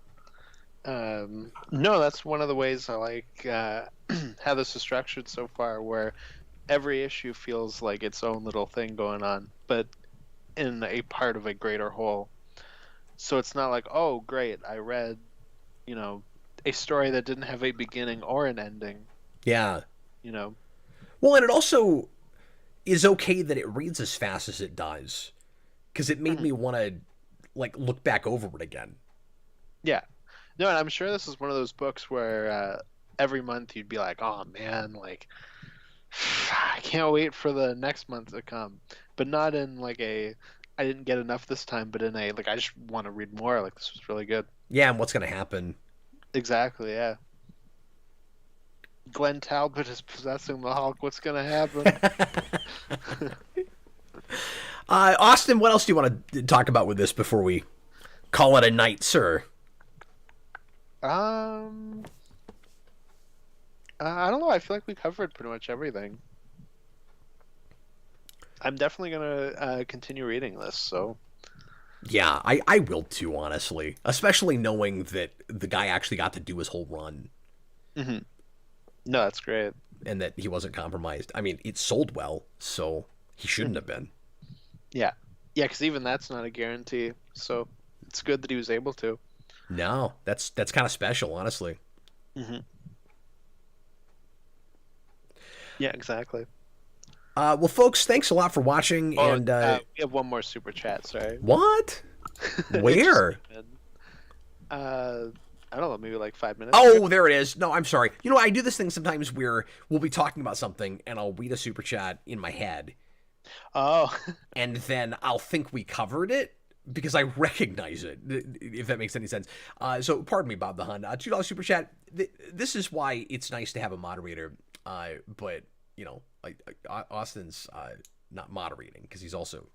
No, that's one of the ways I like how this is structured so far, where every issue feels like its own little thing going on, but in a part of a greater whole. So it's not like, oh, great, I read, a story that didn't have a beginning or an ending. Yeah. You know. Well, and it also is okay that it reads as fast as it does, because it made me want to look back over it again. Yeah. No, and I'm sure this is one of those books where every month you'd be like, oh man, like I can't wait for the next month to come. But not in like a I didn't get enough this time, but in a like I just want to read more. Like this was really good. Yeah, and what's going to happen? Exactly, yeah. Glenn Talbot is possessing the Hulk. What's going to happen? Austin, what else do you want to talk about with this before we call it a night, sir? I don't know. I feel like we covered pretty much everything. I'm definitely gonna continue reading this. So. Yeah, I will too, honestly. Especially knowing that the guy actually got to do his whole run. Mm-hmm. No, that's great. And that he wasn't compromised. I mean, it sold well, so he shouldn't have been. Yeah. Yeah, because even that's not a guarantee. So it's good that he was able to. No, that's kind of special, honestly. Mm-hmm. Yeah, exactly. Well, folks, thanks a lot for watching. Oh, and we have one more super chat. Sorry. What? Where? I don't know, maybe like 5 minutes. Oh, ago. there it is. No, I'm sorry. You know, I do this thing sometimes where we'll be talking about something, and I'll read a super chat in my head. Oh. And then I'll think we covered it because I recognize it, if that makes any sense. So, pardon me, Bob the Hun. $2 super chat. This is why it's nice to have a moderator. But Austin's not moderating because he's also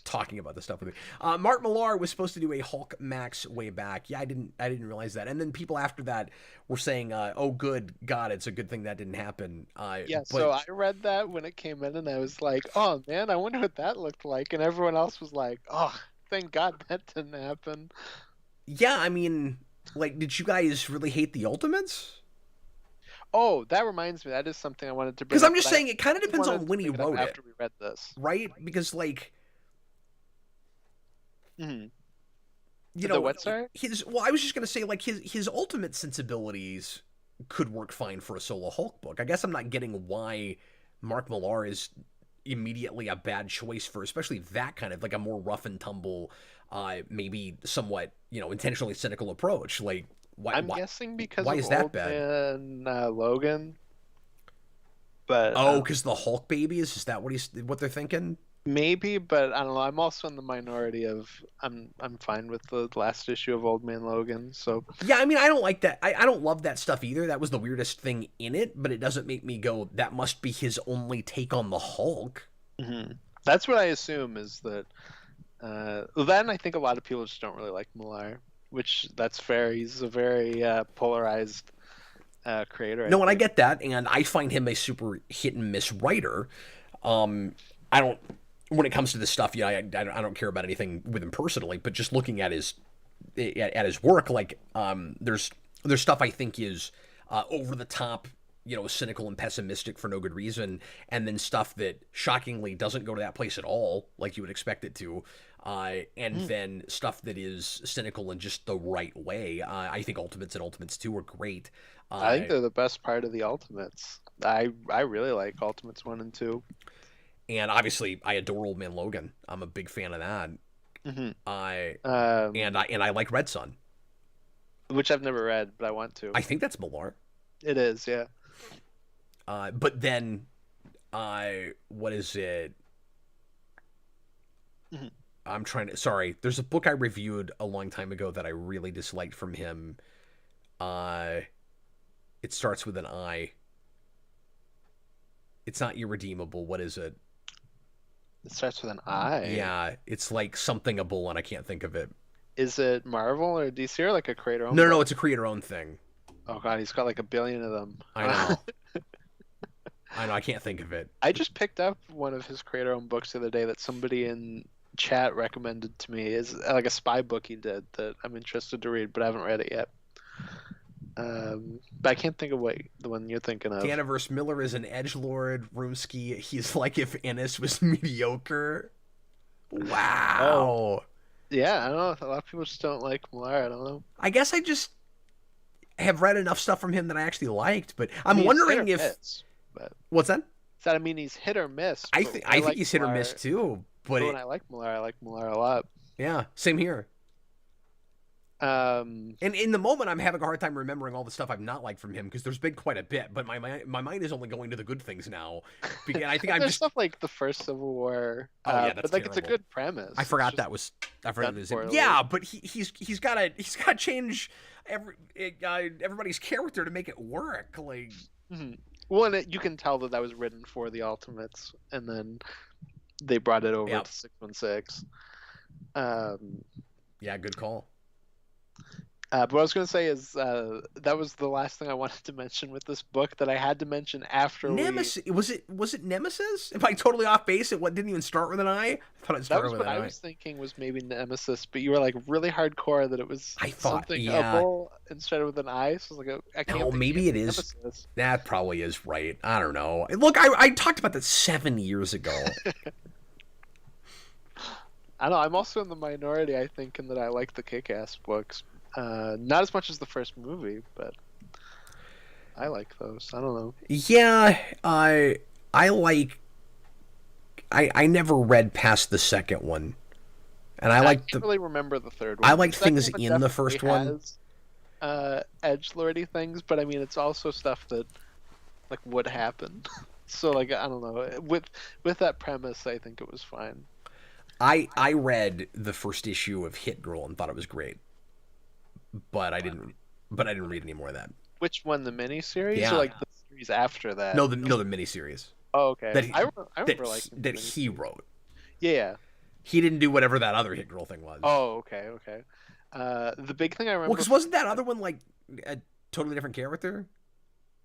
talking about the stuff with me. Mark Millar was supposed to do a Hulk Max way back. Yeah, I didn't realize that. And then people after that were saying, "Oh, good God, it's a good thing that didn't happen." So I read that when it came in, and I was like, "Oh man, I wonder what that looked like." And everyone else was like, "Oh, thank God that didn't happen." Yeah, I mean, did you guys really hate the Ultimates? Oh, that reminds me. That is something I wanted to bring up. Because I'm just saying, it kind of I depends wanted on to when he bring it up wrote it. after we read this. Right? Because, Mhm. you The know, what, sorry? I was just gonna say, like, his ultimate sensibilities could work fine for a solo Hulk book. I guess I'm not getting why Mark Millar is immediately a bad choice for especially that kind of like a more rough and tumble, maybe somewhat, intentionally cynical approach. Like, I'm guessing because why of is that Old bad? Man Logan, but Oh, because the Hulk babies? Is that what they're thinking? maybe. But I don't know. I'm also in the minority of I'm fine with the last issue of Old Man Logan. So Yeah, I mean, I don't like that. I don't love that stuff either. That was the weirdest thing in it, but it doesn't make me go, that must be his only take on the Hulk. that's what I assume is that. Well, then I think a lot of people just don't really like Millar, which that's fair. He's a very polarized creator. No, and I get that, and I find him a super hit and miss writer. I don't, when it comes to this stuff, yeah, I don't care about anything with him personally, but just looking at his work, like, there's stuff I think is over the top, cynical and pessimistic for no good reason, and then stuff that shockingly doesn't go to that place at all, like you would expect it to, and then stuff that is cynical in just the right way. I think Ultimates and Ultimates 2 are great. I think they're the best part of the Ultimates. I really like Ultimates 1 and 2. And obviously, I adore Old Man Logan. I'm a big fan of that. And I like Red Sun, which I've never read, but I want to. I think that's Millar. It is, yeah. But then, what is it? I'm trying to. Sorry, there's a book I reviewed a long time ago that I really disliked from him. It starts with an I. It's not Irredeemable. What is it? It starts with an I. Yeah, it's like somethingable, and I can't think of it. Is it Marvel or DC or like a creator-owned? No, it's a creator-owned thing. Oh god, he's got like a billion of them. I know. I know. I can't think of it. I just picked up one of his creator-owned books the other day that somebody in chat recommended to me. Is like a spy book he did that I'm interested to read, but I haven't read it yet. But I can't think of what the one you're thinking of. Daniverse Miller is an edgelord. Rumsky, he's like if Ennis was mediocre. Wow. Oh. Yeah, I don't know. A lot of people just don't like Millar. I don't know. I guess I just have read enough stuff from him that I actually liked, but I'm wondering if. But what's that? I mean, he's hit or miss. I think he's hit or miss too. But when I like Millar a lot. Yeah, same here. And in the moment, I'm having a hard time remembering all the stuff I've not liked from him because there's been quite a bit. But my mind is only going to the good things now. And I think I'm just stuff like the first Civil War. Oh yeah, that's but like terrible. It's a good premise. I forgot that was. I forgot it was. Yeah, but he's got to change everybody's character to make it work. Like, well, and you can tell that was written for the Ultimates, and then they brought it over to 616. Yeah, good call. But what I was going to say is that was the last thing I wanted to mention with this book that I had to mention after Nemesis. Was it Nemesis? Am I totally off base? It didn't even start with an I? I thought it started with an I. That was what I was thinking was maybe Nemesis, but you were like really hardcore that it was something able instead of with an I. So I was like, I can't. Oh, maybe it is. Nemesis. That probably is right. I don't know. Look, I talked about that 7 years ago. I know. I'm also in the minority, I think, in that I like the Kick-Ass books. Not as much as the first movie, but I like those. I don't know. Yeah, I like. I never read past the second one, and I can't really remember the third one. I like things in the first one. Edgelordy things, but I mean, it's also stuff that like would happen. So like I don't know. With that premise, I think it was fine. I read the first issue of Hit Girl and thought it was great. But I didn't read any more of that. Which one, the miniseries or like the series after that? No, the miniseries. Oh, okay. I remember liking that he wrote. Yeah. He didn't do whatever that other Hit Girl thing was. Oh, okay. The big thing I remember. Well, because wasn't that other one like a totally different character?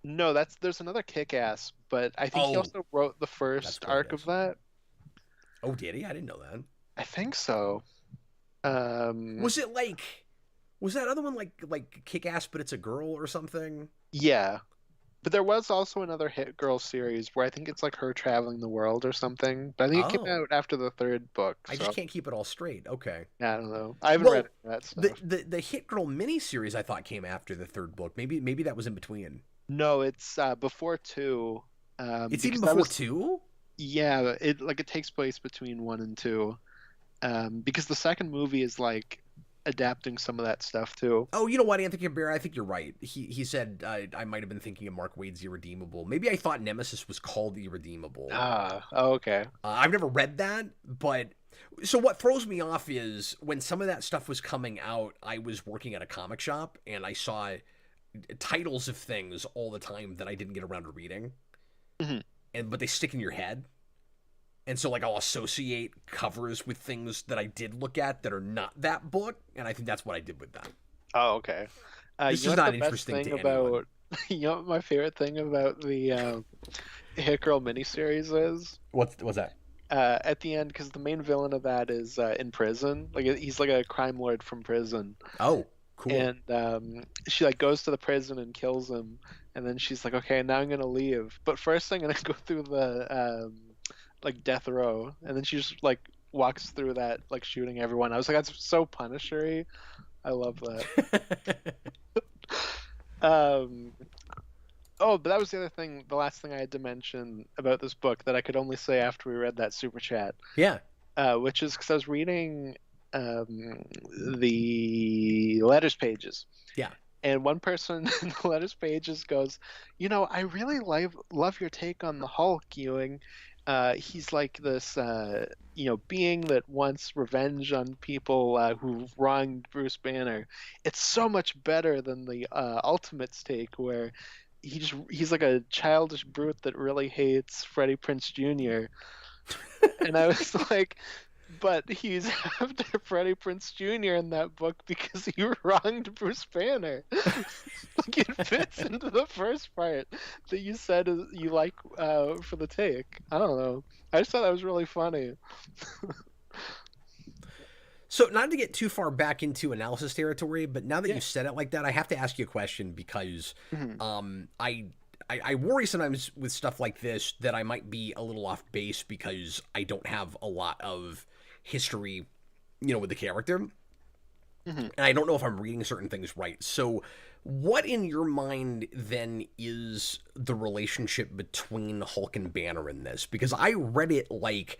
No, there's another Kick-Ass, but I think he also wrote the first arc of that. Oh, did he? I didn't know that. I think so. Was it like? Was that other one like Kick-Ass, but it's a girl or something? Yeah. But there was also another Hit Girl series where I think it's like her traveling the world or something. But I think it came Oh, out after the third book. I just So can't keep it all straight. Okay. yeah, I don't know. I haven't read Well, any of that the stuff. the the Hit Girl miniseries I thought came after the third book. Maybe that was in between. No, it's before two, It's even because that before was, two. yeah, it takes place between one and two, because the second movie is like adapting some of that stuff too. Oh, you know what, Anthony Cabrera? I think you're right. He said I might have been thinking of Mark Waid's Irredeemable. Maybe I thought Nemesis was called Irredeemable. Ah, oh, okay. I've never read that, but so what throws me off is when some of that stuff was coming out, I was working at a comic shop and I saw titles of things all the time that I didn't get around to reading, Mhm. but they stick in your head. And so, like, I'll associate covers with things that I did look at that are not that book, and I think that's what I did with that. Oh, okay. This You know is what not the best interesting thing to anyone. about, you know what my favorite thing about the Hit Girl miniseries is? What's that? At the end, because the main villain of that is in prison. Like he's like a crime lord from prison, Oh, cool. and she like goes to the prison and kills him, and then she's like, okay, now I'm gonna leave, but first I'm gonna go through the like death row, and then she just like walks through that like shooting everyone. I was like, that's so Punisher-y. I love that. Um, oh, but that was the other thing, the last thing I had to mention about this book that I could only say after we read that super chat, Yeah. which is because I was reading the letters pages, Yeah. and one person in the letters pages goes, I really love your take on the Hulk, Ewing. He's like this, being that wants revenge on people who've wronged Bruce Banner. It's so much better than the Ultimates take, where he's like a childish brute that really hates Freddie Prinze Jr. And I was like, but he's after Freddie Prinze Jr. in that book because he wronged Bruce Banner. Like it fits into the first part that you said you like for the take. I don't know. I just thought that was really funny. So, not to get too far back into analysis territory, but now that Yeah. you said it like that, I have to ask you a question because Mhm. I worry sometimes with stuff like this that I might be a little off base because I don't have a lot of history, with the character. Mhm. And I don't know if I'm reading certain things right. So, what in your mind then is the relationship between Hulk and Banner in this? Because I read it like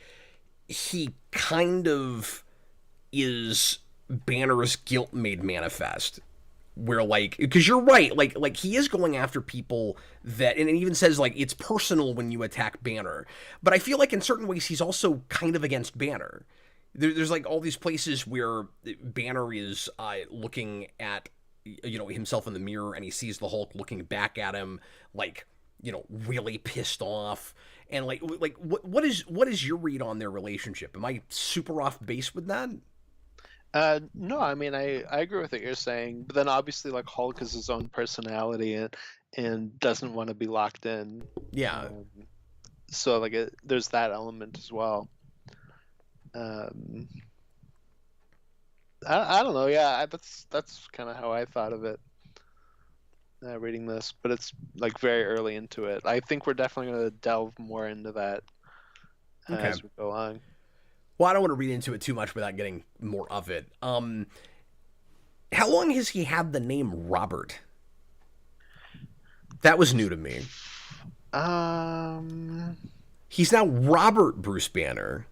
he kind of is Banner's guilt made manifest. Where because you're right, like he is going after people that, and it even says like it's personal when you attack Banner. But I feel like in certain ways he's also kind of against Banner. There's like all these places where Banner is looking at himself in the mirror and he sees the Hulk looking back at him like really pissed off. And like what is your read on their relationship? Am I super off base with that? No, I mean I agree with what you're saying, but then obviously like Hulk has his own personality and doesn't want to be locked in. Yeah. Um, so like there's that element as well. Um, I don't know. Yeah, that's kind of how I thought of it reading this, but it's like very early into it. I think we're definitely going to delve more into that Okay. as we go along. Well, I don't want to read into it too much without getting more of it. How long has he had the name Robert? That was new to me. Um, He's now Robert Bruce Banner.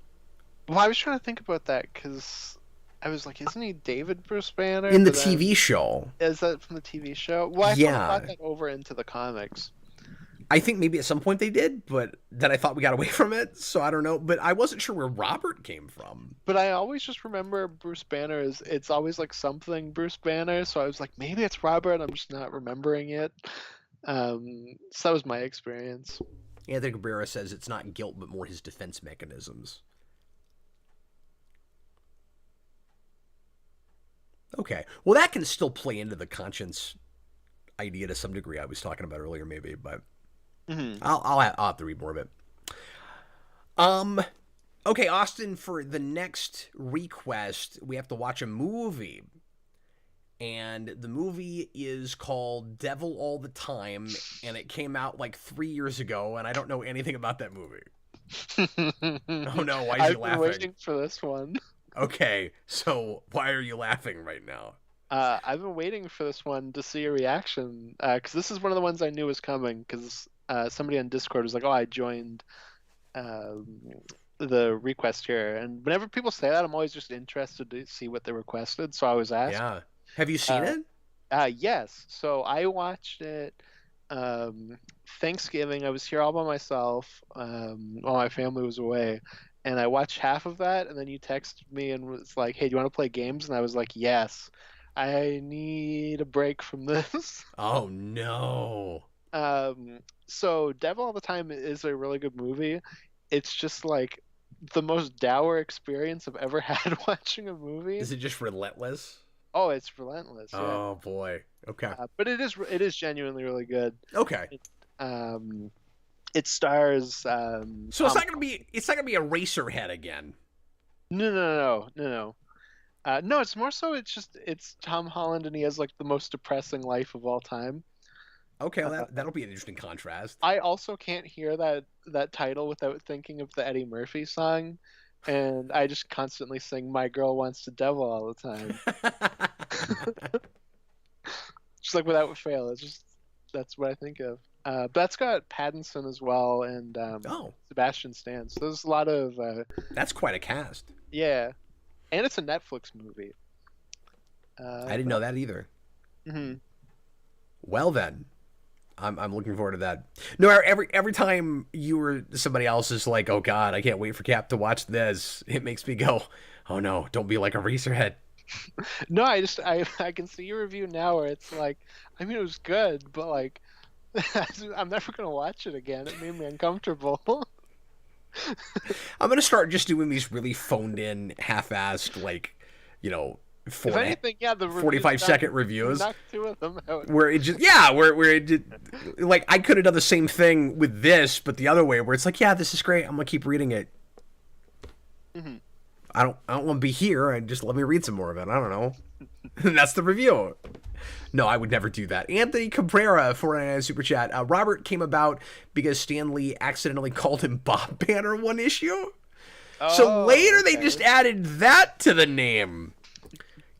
well, I was trying to think about that because I was like, isn't he David Bruce Banner? In the But then TV show. is that from the TV show? Well, I thought they brought Yeah. that over into the comics. I think maybe at some point they did, but then I thought we got away from it, so I don't know. But I wasn't sure where Robert came from. But I always just remember Bruce Banner is it's always like something Bruce Banner, so I was like, maybe it's Robert, I'm just not remembering it. So that was my experience. Anthony Cabrera says it's not guilt, but more his defense mechanisms. Okay. Well, that can still play into the conscience idea to some degree I was talking about earlier, maybe, but Hmm. I'll have to read more of it. Um, okay, Austin, for the next request, we have to watch a movie. and the movie is called Devil All the Time, and it came out like 3 years ago, and I don't know anything about that movie. Oh no, why is he laughing? I've been waiting for this one. Okay, so why are you laughing right now? I've been waiting for this one to see a reaction, because this is one of the ones I knew was coming, because somebody on Discord was like, oh, I joined the request here, and whenever people say that, I'm always just interested to see what they requested, so I was asked. Yeah. Have you seen it? Yes. So I watched it Thanksgiving. I was here all by myself while my family was away, and I watched half of that, and then you texted me and was like, hey, do you want to play games? And I was like, yes. I need a break from this. Oh no. So Devil All the Time is a really good movie. It's just like the most dour experience I've ever had watching a movie. Is it just relentless? Oh, it's relentless. Yeah. Oh boy. Okay. But it is genuinely really good. Okay. It stars. So it's not gonna be a Eraserhead again. No. No, it's more so. It's Tom Holland, and he has like the most depressing life of all time. Okay, well, that'll be an interesting contrast. I also can't hear that title without thinking of the Eddie Murphy song, and I just constantly sing "My Girl Wants to Devil" all the time. Just like without fail, that's what I think of. But that's got Pattinson as well, and Sebastian Stan. So there's a lot of. That's quite a cast. Yeah, and it's a Netflix movie. I didn't know that either. Mm-hmm. Well then, I'm looking forward to that. No, every time you or somebody else is like, "Oh God, I can't wait for Cap to watch this," it makes me go, "Oh no, don't be like a Eraserhead." No, I can see your review now where it's like, I mean, it was good, but like, I'm never gonna watch it again. It made me uncomfortable. I'm gonna start just doing these really phoned in, half-assed, like, the 45-second reviews. Knock 2 of them out. Where it just where it did, like, I could have done the same thing with this, but the other way, where it's like, yeah, this is great. I'm gonna keep reading it. Mm-hmm. I don't want to be here, and just let me read some more of it. I don't know. That's the review. No, I would never do that. Anthony Cabrera for a super chat. Robert came about because Stan Lee accidentally called him Bob Banner one issue. So later they just added that to the name.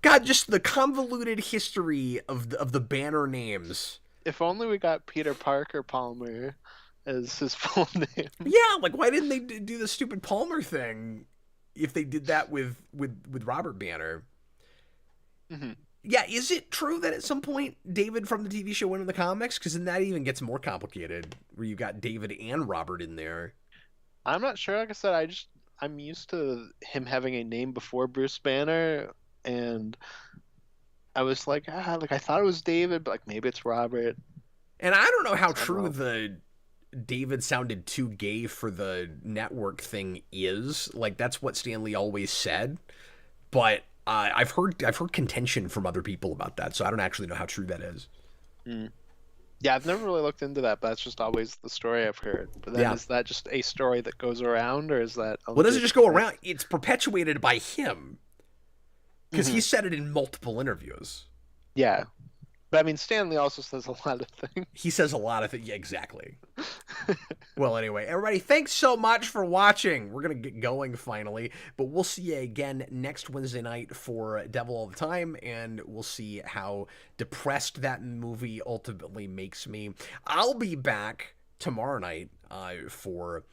God, just the convoluted history of the Banner names. If only we got Peter Parker Palmer as his full name. Yeah, like why didn't they do the stupid Palmer thing? If they did that with Robert Banner. Mm-hmm. Yeah, is it true that at some point David from the TV show went in the comics? Because then that even gets more complicated, where you got David and Robert in there. I'm not sure. Like I said, I'm used to him having a name before Bruce Banner, and I was like, I thought it was David, but like maybe it's Robert. And I don't know how true the David sounded too gay for the network thing is. Like, that's what Stan Lee always said, but I've heard contention from other people about that, so I don't actually know how true that is. Yeah, I've never really looked into that, but that's just always the story I've heard. But then is that just a story that goes around, or is that well, it doesn't just go around, it's perpetuated by him, because he said it in multiple interviews. Yeah. But I mean, Stanley also says a lot of things. He says a lot of things. Yeah, exactly. Well, anyway, everybody, thanks so much for watching. We're going to get going finally, but we'll see you again next Wednesday night for Devil All the Time, and we'll see how depressed that movie ultimately makes me. I'll be back tomorrow night for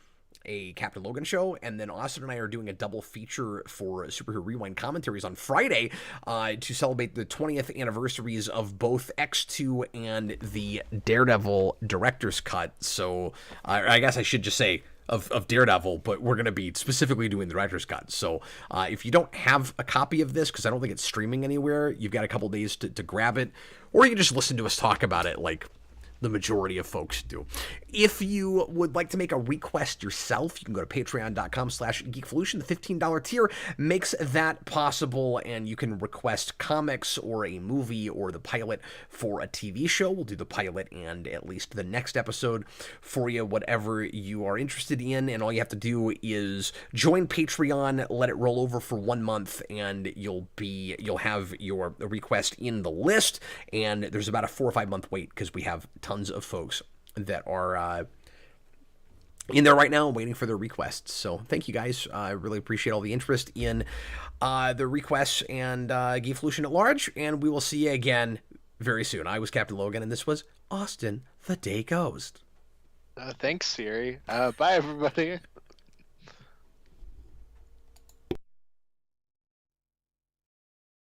a Captain Logan show, and then Austin and I are doing a double feature for Superhero Rewind commentaries on Friday to celebrate the 20th anniversaries of both X2 and the Daredevil director's cut. So I guess I should just say of Daredevil, but we're going to be specifically doing the director's cut. So if you don't have a copy of this, because I don't think it's streaming anywhere, you've got a couple days to grab it, or you can just listen to us talk about it like the majority of folks do. If you would like to make a request yourself, you can go to patreon.com/geekvolution. The $15 tier makes that possible, and you can request comics or a movie or the pilot for a TV show. We'll do the pilot and at least the next episode for you, whatever you are interested in, and all you have to do is join Patreon, let it roll over for 1 month, and you'll have your request in the list, and there's about a 4 or 5 month wait because we have tons of folks that are in there right now waiting for their requests. So thank you guys. I really appreciate all the interest in the requests and Geekvolution at large, and we will see you again very soon. I was Captain Logan, and this was Austin the Day Ghost. Thanks, Siri. Bye, everybody.